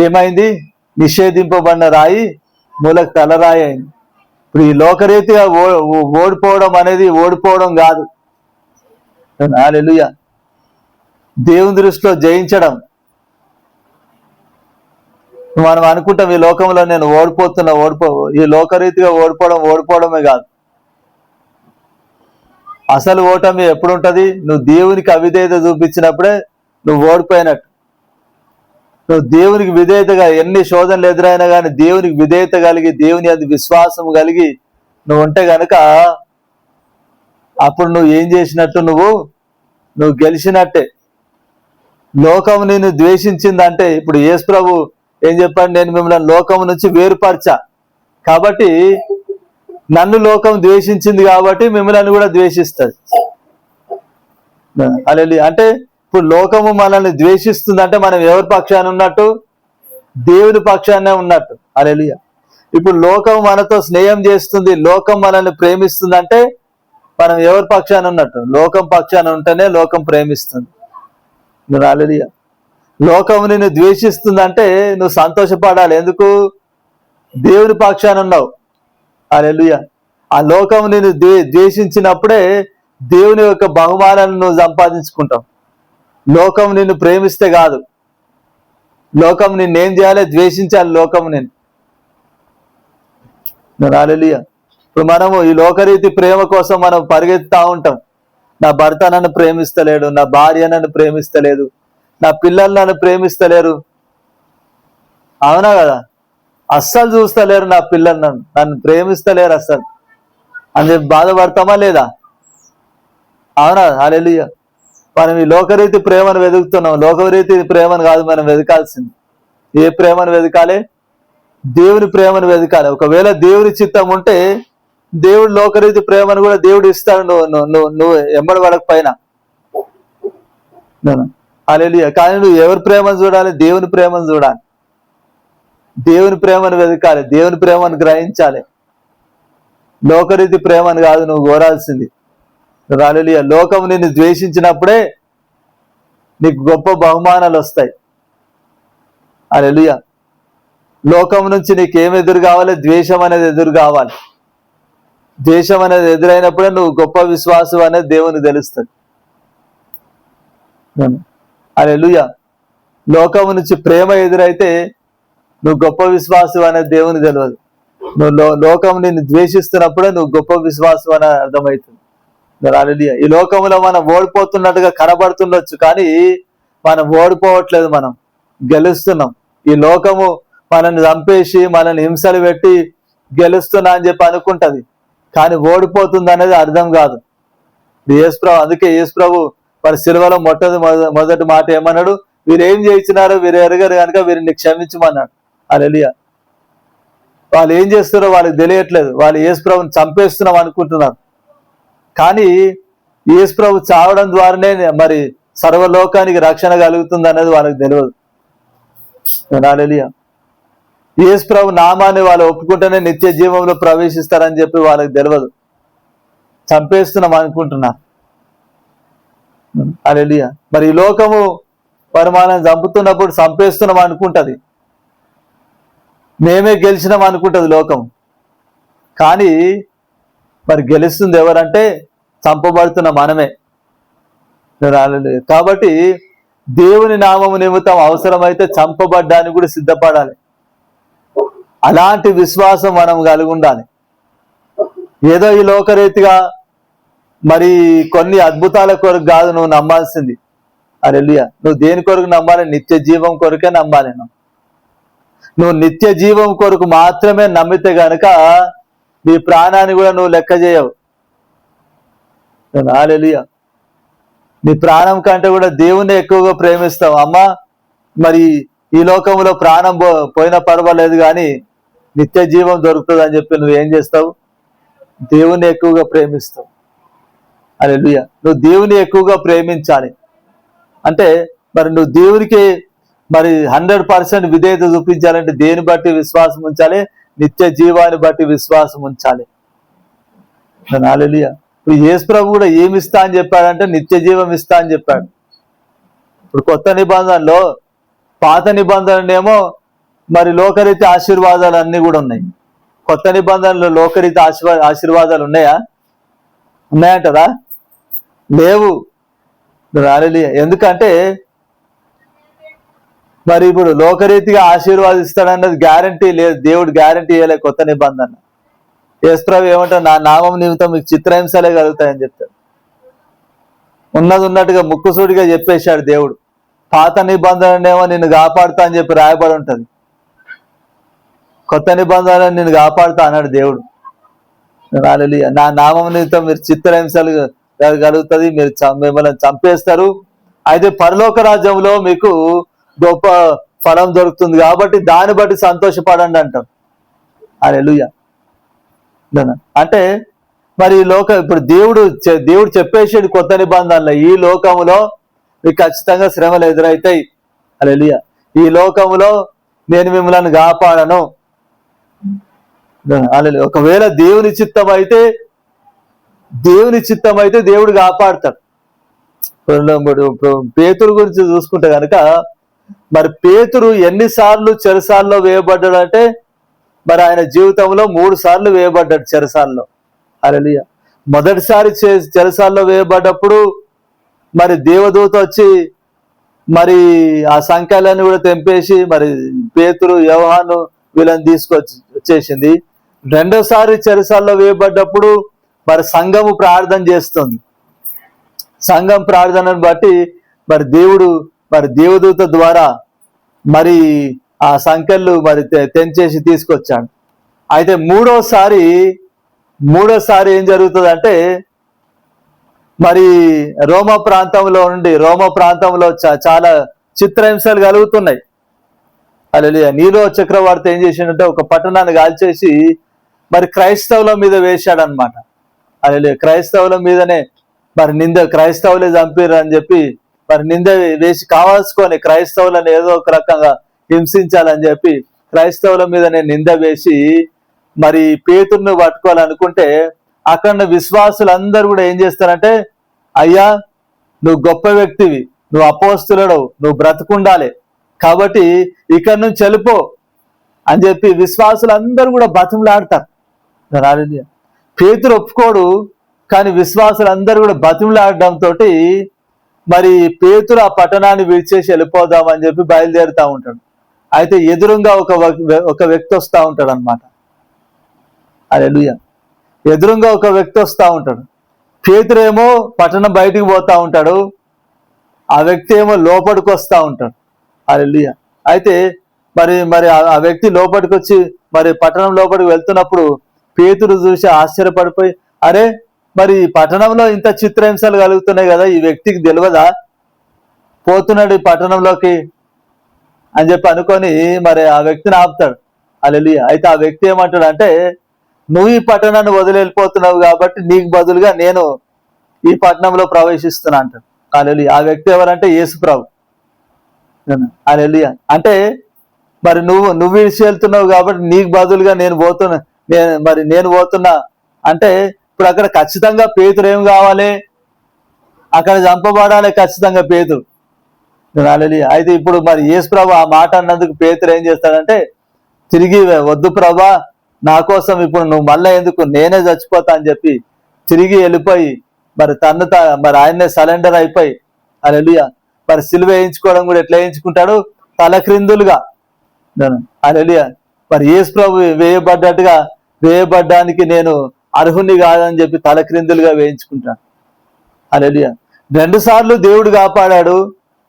ఏమైంది? నిషేధింపబడిన రాయి మూలకు తలరాయి అయింది. ఇప్పుడు ఈ లోకరీతిగా ఓడిపోవడం అనేది ఓడిపోవడం కాదు. హల్లెలూయా. దేవుని దృష్టిలో జయించడం. మనం అనుకుంటాం ఈ లోకంలో నేను ఈ లోకరీతిగా ఓడిపోవడమే కాదు. అసలు ఓటమి ఎప్పుడుంటది? నువ్వు దేవునికి అవిధేయత చూపించినప్పుడే నువ్వు ఓడిపోయినట్టు. నువ్వు దేవునికి విధేయతగా, ఎన్ని శోధనలు ఎదురైనా కానీ దేవునికి విధేయత కలిగి, దేవుని అది విశ్వాసం కలిగి నువ్వు ఉంటే గనక అప్పుడు నువ్వు ఏం చేసినట్టు? నువ్వు గెలిచినట్టే. లోకం నిన్ను ద్వేషించిందంటే, ఇప్పుడు యేసుప్రభు ఏం చెప్పాడు? నేను మిమ్మల్ని లోకం నుంచి వేరుపరచా, కాబట్టి నన్ను లోకం ద్వేషించింది కాబట్టి మిమ్మల్ని కూడా ద్వేషిస్తుంది. హల్లెలూయా. అంటే ఇప్పుడు లోకము మనల్ని ద్వేషిస్తుందంటే మనం ఎవరి పక్షాన ఉన్నట్టు? దేవుని పక్షాన్నే ఉన్నట్టు. హల్లెలూయా. ఇప్పుడు లోకం మనతో స్నేహం చేస్తుంది, లోకం మనల్ని ప్రేమిస్తుందంటే మనం ఎవరి పక్షాన ఉన్నట్టు? లోకం పక్షాన ఉంటేనే లోకం ప్రేమిస్తుంది. హల్లెలూయా. లోకం నిన్ను ద్వేషిస్తుందంటే నువ్వు సంతోషపడాలి. ఎందుకు? దేవుని పక్షాన ఉన్నావు. హల్లెలూయా. ఆ లోకం నిన్ను ద్వేషించినప్పుడే దేవుని యొక్క బహుమానాలను నువ్వు సంపాదించుకుంటావు. లోకం నిన్ను ప్రేమిస్తే కాదు. లోకం నిన్నేం చేయాలి? ద్వేషించాలి లోకం నేను. హల్లెలూయా. ఇప్పుడు మనము ఈ లోకరీతి ప్రేమ కోసం మనం పరిగెత్తుతా ఉంటాం. నా భర్త నన్ను ప్రేమిస్తలేడు, నా భార్య నన్ను ప్రేమిస్తలేదు, నా పిల్లలు నన్ను ప్రేమిస్తలేరు. అవునా కదా? అస్సలు చూస్తలేరు నా పిల్లలు, నన్ను ప్రేమిస్తలేరు అస్సలు అని చెప్పి బాధపడతామా లేదా? అవునా? హల్లెలూయా. మనం ఈ లోకరీతి ప్రేమను వెతుకుతున్నాం. లోకరీతి ప్రేమను కాదు మనం వెతకాల్సింది. ఏ ప్రేమను వెతకాలి? దేవుని ప్రేమను వెతకాలి. ఒకవేళ దేవుని చిత్తం ఉంటే దేవుడు లోకరీతి ప్రేమను కూడా దేవుడు ఇస్తాడు. నువ్వు ఎంబడి పడకపోయినా. హల్లెలూయా. కానీ నువ్వు ఎవరి ప్రేమను చూడాలి? దేవుని ప్రేమను చూడాలి. దేవుని ప్రేమను వెతకాలి, దేవుని ప్రేమను గ్రహించాలి. లోకరీతి ప్రేమను కాదు నువ్వు కోరాల్సింది. హల్లెలూయా. లోకం నిన్ను ద్వేషించినప్పుడే నీకు గొప్ప బహుమానాలు వస్తాయి. హల్లెలూయా. లోకం నుంచి నీకేం ఎదురు కావాలి? ద్వేషం అనేది ఎదురు కావాలి. ద్వేషం అనేది ఎదురైనప్పుడే నువ్వు గొప్ప విశ్వాసం అనేది దేవునికి తెలుస్తుంది. హల్లెలూయా. లోకం నుంచి ప్రేమ ఎదురైతే నువ్వు గొప్ప విశ్వాసం అనేది దేవుని తెలియదు. నువ్వు లోకం నిన్ను ద్వేషిస్తున్నప్పుడే నువ్వు గొప్ప విశ్వాసం అని అర్థమవుతుంది. హల్లెలూయా. ఈ లోకంలో మనం ఓడిపోతున్నట్టుగా కనబడుతుండొచ్చు, కానీ మనం ఓడిపోవట్లేదు, మనం గెలుస్తున్నాం. ఈ లోకము మనల్ని చంపేసి మనల్ని హింసలు పెట్టి గెలుస్తున్నా అని చెప్పి అనుకుంటది, కానీ ఓడిపోతుంది అనేది అర్థం కాదు. యేసుప్రభు, అందుకే యేసుప్రభు వారి శిలువలో మొదటి మాట ఏమన్నాడు? వీరు ఏం చేయించినారో వీరు ఎరగరు కనుక వీరిని క్షమించమన్నాడు. హల్లెలూయా. వాళ్ళు ఏం చేస్తున్నారో వాళ్ళకి తెలియట్లేదు. వాళ్ళు యేసుప్రభుని చంపేస్తున్నాం అనుకుంటున్నారు, కానీ యేసుప్రభు చావడం ద్వారానే మరి సర్వలోకానికి రక్షణ కలుగుతుంది అనేది వాళ్ళకి తెలియదు. హల్లెలూయా. యేసుప్రభు నామాన్ని వాళ్ళు ఒప్పుకుంటేనే నిత్య జీవంలో ప్రవేశిస్తారని చెప్పి వాళ్ళకి తెలియదు. చంపేస్తున్నాం అనుకుంటున్నారు. హల్లెలూయా. మరి ఈ లోకము మరి మనం చంపుతున్నప్పుడు చంపేస్తున్నాం అనుకుంటది, మేమే గెలిచినాం అనుకుంటది లోకం. కానీ మరి గెలుస్తుంది ఎవరంటే చంపబడుతున్న మనమే. కాబట్టి దేవుని నామము నిమిత్తం అవసరమైతే చంపబడ్డానికి కూడా సిద్ధపడాలి. అలాంటి విశ్వాసం మనం కలిగి ఉండాలి. ఏదో ఈ లోకరీతిగా మరి కొన్ని అద్భుతాల కొరకు కాదు నువ్వు నమ్మాల్సింది. హల్లెలూయా. నువ్వు దేని కొరకు నమ్మాలి? నిత్య జీవం కొరకే నమ్మాలి. నువ్వు నిత్య జీవం కొరకు మాత్రమే నమ్మితే గనక నీ ప్రాణాన్ని కూడా నువ్వు లెక్క చేయవు. హల్లెలూయా. నీ ప్రాణం కంటే కూడా దేవుణ్ణి ఎక్కువగా ప్రేమిస్తావు. అమ్మా, మరి ఈ లోకంలో ప్రాణం పోయినా పర్వాలేదు, కానీ నిత్య జీవం దొరుకుతుంది అని చెప్పి నువ్వు ఏం చేస్తావు? దేవుణ్ణి ఎక్కువగా ప్రేమిస్తావు. హల్లెలూయా. నువ్వు దేవుని ఎక్కువగా ప్రేమించాలి. అంటే మరి నువ్వు దేవునికి మరి 100% విధేయత చూపించాలంటే దేని బట్టి విశ్వాసం ఉంచాలి? నిత్య జీవాన్ని బట్టి విశ్వాసం ఉంచాలి. హల్లెలూయా. ఇప్పుడు యేసు ప్రభు కూడా ఏమి ఇస్తా అని చెప్పాడంటే నిత్య జీవం ఇస్తా అని చెప్పాడు. ఇప్పుడు కొత్త నిబంధనలో, పాత నిబంధననేమో మరి లోకరీతి ఆశీర్వాదాలు అన్ని కూడా ఉన్నాయి. కొత్త నిబంధనలో లోకరీతి ఆశీర్వాదాలు ఉన్నాయా? ఉన్నాయంటారా? లేవు. హల్లెలూయా. ఎందుకంటే మరి ఇప్పుడు లోకరీతిగా ఆశీర్వాదిస్తాడన్నది గ్యారంటీ లేదు. దేవుడు గ్యారంటీ ఇవ్వలే కొత్త నిబంధన. యేసుప్రభు ఏమంటాడు? నా నామం నిమిత్తం మీకు చిత్రహింసలే కలుగుతాయని చెప్తాడు. ఉన్నది ఉన్నట్టుగా ముక్కుసూడిగా చెప్పేశాడు దేవుడు. పాత నిబంధననేమో నిన్ను కాపాడుతా అని చెప్పి రాయబడి ఉంటది. కొత్త నిబంధన నిన్ను కాపాడుతా అన్నాడు దేవుడు. హల్లెలూయా. నా నామం నిమిత్తం మీరు చిత్రహింసలు కలుగుతుంది, మీరు మిమ్మల్ని చంపేస్తారు. అయితే పరలోక రాజ్యంలో మీకు గొప్ప ఫలం దొరుకుతుంది కాబట్టి దాన్ని బట్టి సంతోషపడండి అంటాం. హల్లెలూయా. అంటే మరి ఈ ఇప్పుడు దేవుడు చెప్పేసాడు కొత్త నిబంధనలో, ఈ లోకములో మీకు ఖచ్చితంగా శ్రమలు ఎదురవుతాయి. హల్లెలూయా. ఈ లోకములో నేను మిమ్మల్ని కాపాడను. హల్లెలూయా. ఒకవేళ దేవుని చిత్తం అయితే దేవుడు కాపాడతాడు. పేతురు గురించి చూసుకుంటే కనుక మరి పేతురు ఎన్నిసార్లు చెరసాల్లో వేయబడ్డాడంటే మరి ఆయన జీవితంలో 3 సార్లు వేయబడ్డాడు చెరసాల్లో. హల్లెలూయా. మొదటిసారి చెరసాల్లో వేయబడ్డప్పుడు మరి దేవదూత వచ్చి మరి ఆ సంఖ్యలన్నీ కూడా తెంపేసి మరి పేతురు యోహాను వీళ్ళని వచ్చేసింది. రెండోసారి చెరసాల్లో వేయబడ్డప్పుడు మరి సంఘము ప్రార్థన చేస్తుంది. సంఘం ప్రార్థనను బట్టి మరి దేవదూత ద్వారా మరి ఆ సంఖ్యలు మరి తెంచేసి తీసుకొచ్చాడు. అయితే మూడోసారి ఏం జరుగుతుందంటే మరి రోమ ప్రాంతంలో చాలా చిత్రహింసలు కలుగుతున్నాయి. హల్లెలూయా. నీలో చక్రవర్తి ఏం చేసిండంటే ఒక పట్టణాన్ని కాల్చేసి మరి క్రైస్తవుల మీద వేశాడనమాట. హల్లెలూయా. క్రైస్తవుల మీదనే మరి క్రైస్తవులే చంపారు అని చెప్పి మరి నింద వేసి కావాల్సుకొని క్రైస్తవులను ఏదో ఒక రకంగా హింసించాలని చెప్పి క్రైస్తవుల మీదనే నింద వేసి మరి పేతురును పట్టుకోవాలనుకుంటే అక్కడ విశ్వాసులందరూ కూడా ఏం చేస్తారంటే, అయ్యా నువ్వు గొప్ప వ్యక్తివి, నువ్వు అపోస్తులుడవు, నువ్వు బ్రతుకుండాలి కాబట్టి ఇక్కడ నుంచి వెళ్ళిపో అని చెప్పి విశ్వాసులందరూ కూడా బతిమలాడతారు. పేతురు ఒప్పుకోడు, కానీ విశ్వాసులందరూ కూడా బతిమలాడడంతో మరి పేతురు ఆ పట్టణాన్ని విడిచేసి వెళ్ళిపోదామని చెప్పి బయలుదేరుతూ ఉంటాడు. అయితే ఎదురుగా ఒక వ్యక్తి వస్తూ ఉంటాడు అనమాట. హల్లెలూయా. ఎదురుగా ఒక వ్యక్తి వస్తూ ఉంటాడు. పేతురేమో పట్టణం బయటికి పోతా ఉంటాడు, ఆ వ్యక్తి ఏమో లోపలికి వస్తూ ఉంటాడు. హల్లెలూయా. అయితే మరి ఆ వ్యక్తి లోపలికి వచ్చి మరి పట్టణం లోపలికి వెళ్తున్నప్పుడు పేతురు చూసి ఆశ్చర్యపడిపోయి, అరే మరి పట్టణంలో ఇంత చిత్రహింసలు కలుగుతున్నాయి కదా, ఈ వ్యక్తికి తెలియదా పోతున్నాడు ఈ పట్టణంలోకి అని చెప్పి అనుకొని మరి ఆ వ్యక్తిని ఆపుతాడు. హల్లెలూయా. అయితే ఆ వ్యక్తి ఏమంటాడు అంటే, నువ్వు ఈ పట్టణాన్ని వదిలిపోతున్నావు కాబట్టి నీకు బదులుగా నేను ఈ పట్టణంలో ప్రవేశిస్తున్నా అంటాడు. హల్లెలూయా. ఆ వ్యక్తి ఎవరంటే యేసుప్రభు. హల్లెలూయా. అంటే మరి నువ్వు విడిచి వెళ్తున్నావు కాబట్టి నీకు బదులుగా నేను పోతున్నా అంటే ఇప్పుడు అక్కడ ఖచ్చితంగా పేతురు ఏం కావాలి, అక్కడ చంపబడాలి ఖచ్చితంగా పేతురు. హల్లెలూయా. అయితే ఇప్పుడు మరి యేసుప్రభు ఆ మాట అన్నందుకు పేతురు ఏం చేస్తాడంటే, తిరిగి వద్దు ప్రభా, నా కోసం ఇప్పుడు నువ్వు మళ్ళీ ఎందుకు, నేనే చచ్చిపోతా అని చెప్పి తిరిగి వెళ్ళిపోయి మరి మరి ఆయన్నే సరెండర్ అయిపోయి, హల్లెలూయా, మరి సిలువ వేయించుకోవడం కూడా ఎట్లా వేయించుకుంటాడు, తలక్రిందులుగా. హల్లెలూయా. మరి యేసుప్రభు వేయబడ్డానికి నేను అర్హుని కాదని చెప్పి తలక్రిందులుగా వేయించుకుంటాడు. హల్లెలూయా. 2 సార్లు దేవుడు కాపాడాడు,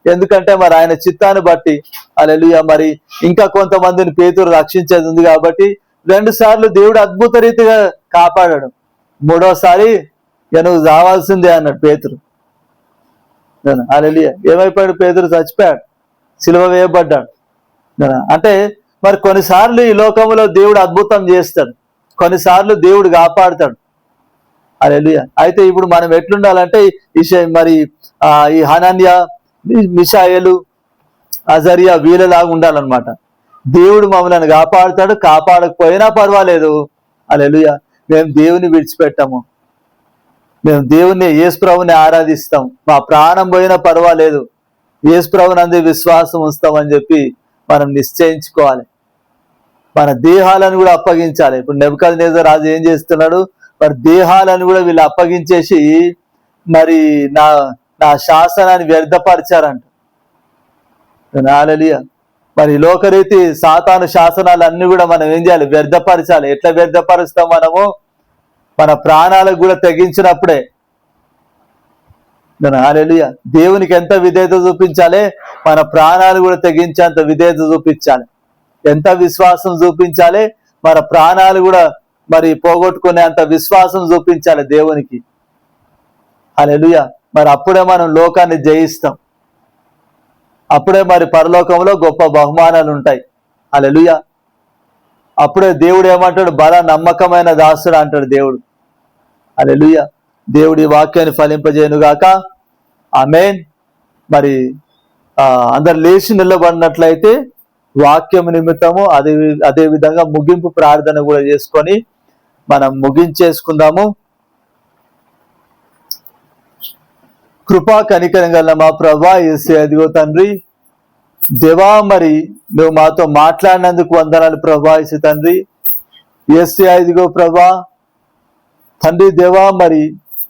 ఎందుకంటే మరి ఆయన చిత్తాన్ని బట్టి. హల్లెలూయా. మరి ఇంకా కొంతమందిని పేతురు రక్షించేది ఉంది కాబట్టి 2 సార్లు దేవుడు అద్భుత రీతిగా కాపాడాడు. 3వసారి నువ్వు రావాల్సిందే అన్నాడు పేతురు. హల్లెలూయా. ఏమైపోయాడు పేతురు? చచ్చిపోయాడు, సిలువ వేయబడ్డాడు. అంటే మరి కొన్నిసార్లు ఈ లోకంలో దేవుడు అద్భుతం చేస్తాడు, కొన్నిసార్లు దేవుడు కాపాడుతాడు. హల్లెలూయా. అయితే ఇప్పుడు మనం ఎట్లుండాలంటే మరి ఈ హనన్య, మిషాయేలు, అజరియా వీళ్ళలాగా ఉండాలన్నమాట. దేవుడు మమ్మల్ని కాపాడుతాడు, కాపాడకపోయినా పర్వాలేదు. హల్లెలూయా. మేము దేవుని విడిచిపెట్టాము, మేము దేవుని యేసుప్రభుని ఆరాధిస్తాం, మా ప్రాణం పోయినా పర్వాలేదు, యేసుప్రభుని అందే విశ్వాసం ఉంచుతామని చెప్పి మనం నిశ్చయించుకోవాలి. మన దేహాలను కూడా అప్పగించాలి. ఇప్పుడు నెబుకద్నెజర్ రాజు ఏం చేస్తున్నాడు, మరి దేహాలను కూడా వీళ్ళు అప్పగించేసి మరి నా శాసనాన్ని వ్యర్థపరిచారంట. హల్లెలూయా. మరి లోకరీతి సాతాను శాసనాలన్నీ కూడా మనం ఏం చేయాలి, వ్యర్థపరచాలి. ఎట్లా వ్యర్థపరుస్తాం మనము, మన ప్రాణాలకు కూడా తెగించినప్పుడే. హల్లెలూయా. దేవునికి ఎంత విధేయత చూపించాలి, మన ప్రాణాలు కూడా తెగించేంత విధేయత చూపించాలి. ఎంత విశ్వాసం చూపించాలి, మన ప్రాణాలు కూడా మరి పోగొట్టుకునే అంత విశ్వాసం చూపించాలి దేవునికి. హల్లెలూయా. మరి అప్పుడే మనం లోకాన్ని జయిస్తాం. అప్పుడే మరి పరలోకంలో గొప్ప బహుమానాలు ఉంటాయి. హల్లెలూయా. అప్పుడే దేవుడు ఏమంటాడు? బల నమ్మకమైన దాసుడు అంటాడు దేవుడు. హల్లెలూయా. దేవుడి వాక్యాన్ని ఫలింపజేయనుగాక. ఆమేన్. మరి అందరు లేచి నిలబడినట్లయితే వాక్యం నిమిత్తము అదే విధంగా ముగింపు ప్రార్థన కూడా చేసుకొని మనం ముగించేసుకుందాము. కృపా కనికరం గల మా ప్రభా యేసయ్యా, అదిగో తండ్రి దేవా, మరి నువ్వు మాతో మాట్లాడినందుకు వందనాలు ప్రభా. యేసు తండ్రి యేసయ్యా, ఇదిగో ప్రభా తండ్రి దేవా, మరి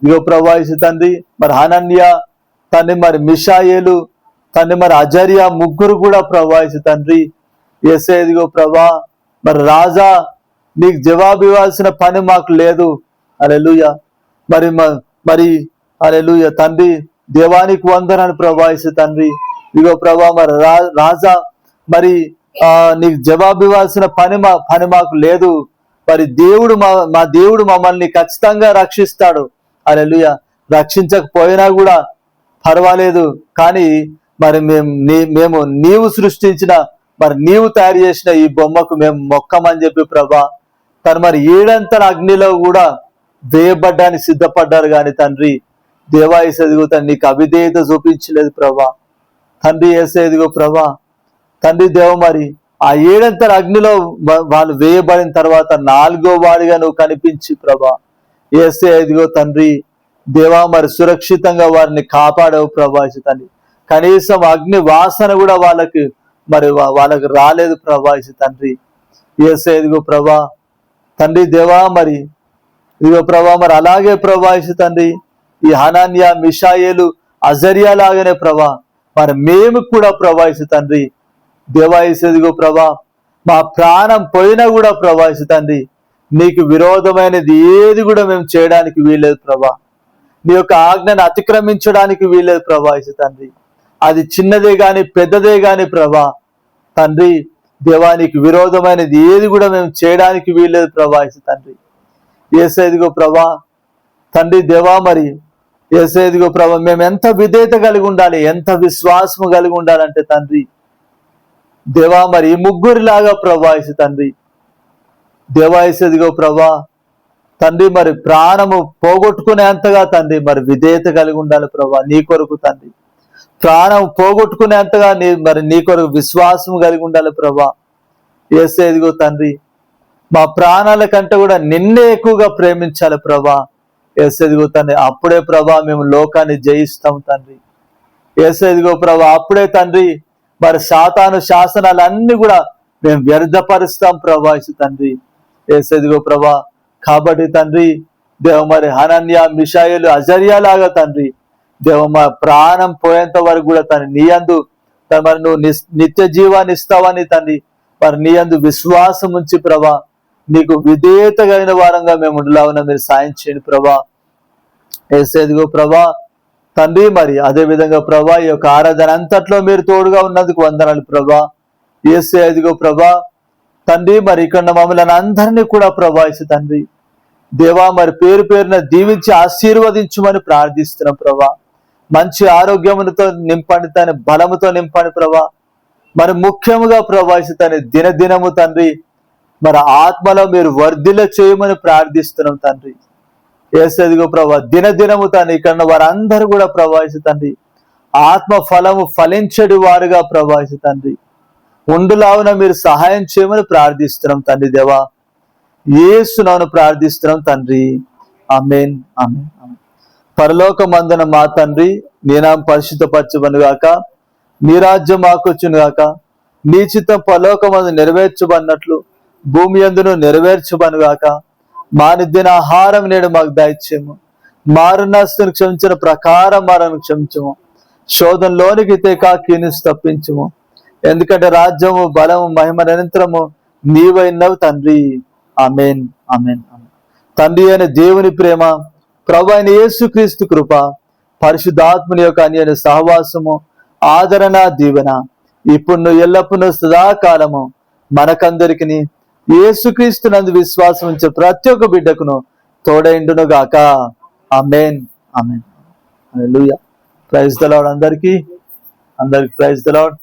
ఇదిగో ప్రభా యేసు తండ్రి, మరి హనన్య తండ్రి, మరి మిషాయేలు తండ్రి, మరి అజర్యా ముగ్గురు కూడా ప్రభా యేసు తండ్రి యేసయ్యా, ఇదిగో ప్రభా, మరి రాజా నీకు జవాబు ఇవ్వాల్సిన పని మాకు లేదు. హల్లెలూయా. మరి హల్లెలూయా తండ్రి, దేవానికి వందనాలు ప్రభా యేసు తండ్రి. ఇదిగో ప్రభా, మరి రాజా మరి నీకు జవాబు ఇవ్వాల్సిన పని మాకు లేదు. మరి దేవుడు మా దేవుడు మమ్మల్ని ఖచ్చితంగా రక్షిస్తాడు. హల్లెలూయా. రక్షించకపోయినా కూడా పర్వాలేదు, కానీ మరి మేము నీవు సృష్టించిన, మరి నీవు తయారు చేసిన ఈ బొమ్మకు మేము మొక్కమని చెప్పి ప్రభా తను మరి 7 అంతల అగ్నిలో కూడా వేయబడ్డానికి సిద్ధపడ్డారు. కానీ తండ్రి దేవా యేసు, ఎదుగు తండ్రి నీకు అవిధేయత చూపించలేదు ప్రభా. తండ్రి యేసు, ఎదుగో ప్రభా తండ్రి దేవ, మరి ఆ 7 అంతల అగ్నిలో వాళ్ళు వేయబడిన తర్వాత 4వ వాడిగా నువ్వు కనిపించి ప్రభా యేసు, ఎదుగో తండ్రి దేవా, మరి సురక్షితంగా వారిని కాపాడవు ప్రభా యేసు తండ్రి. కనీసం అగ్ని వాసన కూడా వాళ్ళకి రాలేదు ప్రభా యేసు తండ్రి. యేసు, ఎదుగో ప్రభా తండ్రి దేవా, మరి ఇదిగో ప్రభా, మరి అలాగే ప్రభా యేసు తండ్రి ఈ హనన్య మిషాయేలు అజర్యా లాగానే ప్రభా మరి మేము కూడా ప్రభా యేసు తండ్రి దేవా యేసు, ఎదుగో ప్రభా మా ప్రాణం పోయినా కూడా ప్రభా యేసు తండ్రి నీకు విరోధమైనది ఏది కూడా మేము చేయడానికి వీల్లేదు ప్రభా. నీ యొక్క ఆజ్ఞను అతిక్రమించడానికి వీల్లేదు ప్రభా యేసు తండ్రి. అది చిన్నదే గాని పెద్దదే గాని ప్రభా తండ్రి దేవా నీకు విరోధమైనది ఏది కూడా మేము చేయడానికి వీల్లేదు ప్రభా యేసు తండ్రి. యేసు, ఎదుగో ప్రభా తండ్రి దేవా, మరి యేసు, ఎదుగో ప్రభా మేము ఎంత విధేయత కలిగి ఉండాలి, ఎంత విశ్వాసము కలిగి ఉండాలంటే తండ్రి దేవా, మరి ఈ ముగ్గురిలాగా ప్రభా యేసు తండ్రి దేవా యేసు, ఎదుగో ప్రభా తండ్రి, మరి ప్రాణము పోగొట్టుకునేంతగా తండ్రి మరి విధేయత కలిగి ఉండాలి ప్రభా నీ కొరకు తండ్రి. ప్రాణం పోగొట్టుకునేంతగా నీ కొరకు విశ్వాసం కలిగి ఉండాలి ప్రభా. యేసు, ఎదుగో తండ్రి మా ప్రాణాల కంటే కూడా నిన్నే ఎక్కువగా ప్రేమించాలి ప్రభా. యేసు, ఎదుగో తండ్రి అప్పుడే ప్రభా మేము లోకాన్ని జయిస్తాం తండ్రి. యేసు, ఎదుగో ప్రభా అప్పుడే తండ్రి మరి సాతాను శాసనాలన్నీ కూడా మేము వ్యర్థపరుస్తాం ప్రభా యేసు తండ్రి. యేసు, ఎదుగో ప్రభా కాబట్టి తండ్రి దేవ, మరి హనన్య మిషాయేలు అజర్యా లాగా తండ్రి దేవ, మా ప్రాణం పోయేంత వరకు కూడా తండ్రి నీ యందు మరి నువ్వు నిత్య జీవాన్ని ఇస్తావని తండ్రి మరి నీ యందు విశ్వాసం ఉంచి ప్రభా నీకు విధేయత కలిగిన వారంగా మేము ఉండలాగా మీరు సాయం చేయండి ప్రభా. యేసు, ఎదుగో ప్రభా తండ్రి, మరి అదే విధంగా ప్రభా ఈ యొక్క ఆరాధన అంతట్లో మీరు తోడుగా ఉన్నందుకు వందనాలు ప్రభా. యేసు, ఎదుగో ప్రభా తండ్రి, మరి ఇక్కడ మమ్మల్ని అందరినీ కూడా ప్రభా యేసు తండ్రి దేవా, మరి పేరు పేరున దీవించి ఆశీర్వదించమని ప్రార్థిస్తున్నాం ప్రభా. మంచి ఆరోగ్యముతో నింపండి తండ్రి, బలముతో నింపండి ప్రభా. మరి ముఖ్యముగా ప్రభా యేసు తండ్రి దినదినము తండ్రి మరి ఆత్మలో మీరు వర్ధిల్ల చేయమని ప్రార్థిస్తున్నాం తండ్రి. యేసు, ఎదుగో ప్రభా దినదినము తండ్రి ఇక్కడ వారందరూ కూడా ప్రభా యేసు తండ్రి ఆత్మ ఫలము ఫలించడి వారుగా ప్రభా యేసు తండ్రి ఉండులావున మీరు సహాయం చేయమని ప్రార్థిస్తున్నాం తండ్రి దేవా. యేసు నామమున ప్రార్థిస్తున్నాం తండ్రి. ఆమేన్, ఆమేన్, ఆమేన్. పరలోకమందున మా తండ్రి నీ నామం పరిశుద్ధపరచబడును గాక, నీ రాజ్యం మాకొచ్చును గాక, నీ చిత్తం పరలోకమందు నెరవేర్చబడినట్లు భూమి యందును నెరవేర్చబడును గాక. మా నిత్య ఆహారం నేడు మాకు దయచేయము, మారునస్తుని క్షమించిన ప్రకారం మారను క్షమించము, శోధనలోనికి కీని తప్పించము. ఎందుకంటే రాజ్యము బలము మహిమ నిరంతరము నీవైనవు తండ్రి. ఆమేన్, ఆమేన్, ఆమేన్. తండ్రి అయిన దేవుని ప్రేమ, ప్రభు అయిన యేసుక్రీస్తు కృప, పరిశుద్ధాత్మని యొక్క అన్యోన్య సహవాసము, ఆదరణ, దీవెన ఇప్పుడు ఎల్లప్పుడూ సదాకాలము మనకందరికి యేసుక్రీస్తు నందు విశ్వాసం ఉంచే ప్రతి ఒక్క బిడ్డకును తోడైండును గాక. ఆమేన్, ఆమేన్. హల్లెలూయా. ప్రైజ్ ది లార్డ్ అందరికీ. అందరికి ప్రైజ్ ది లార్డ్.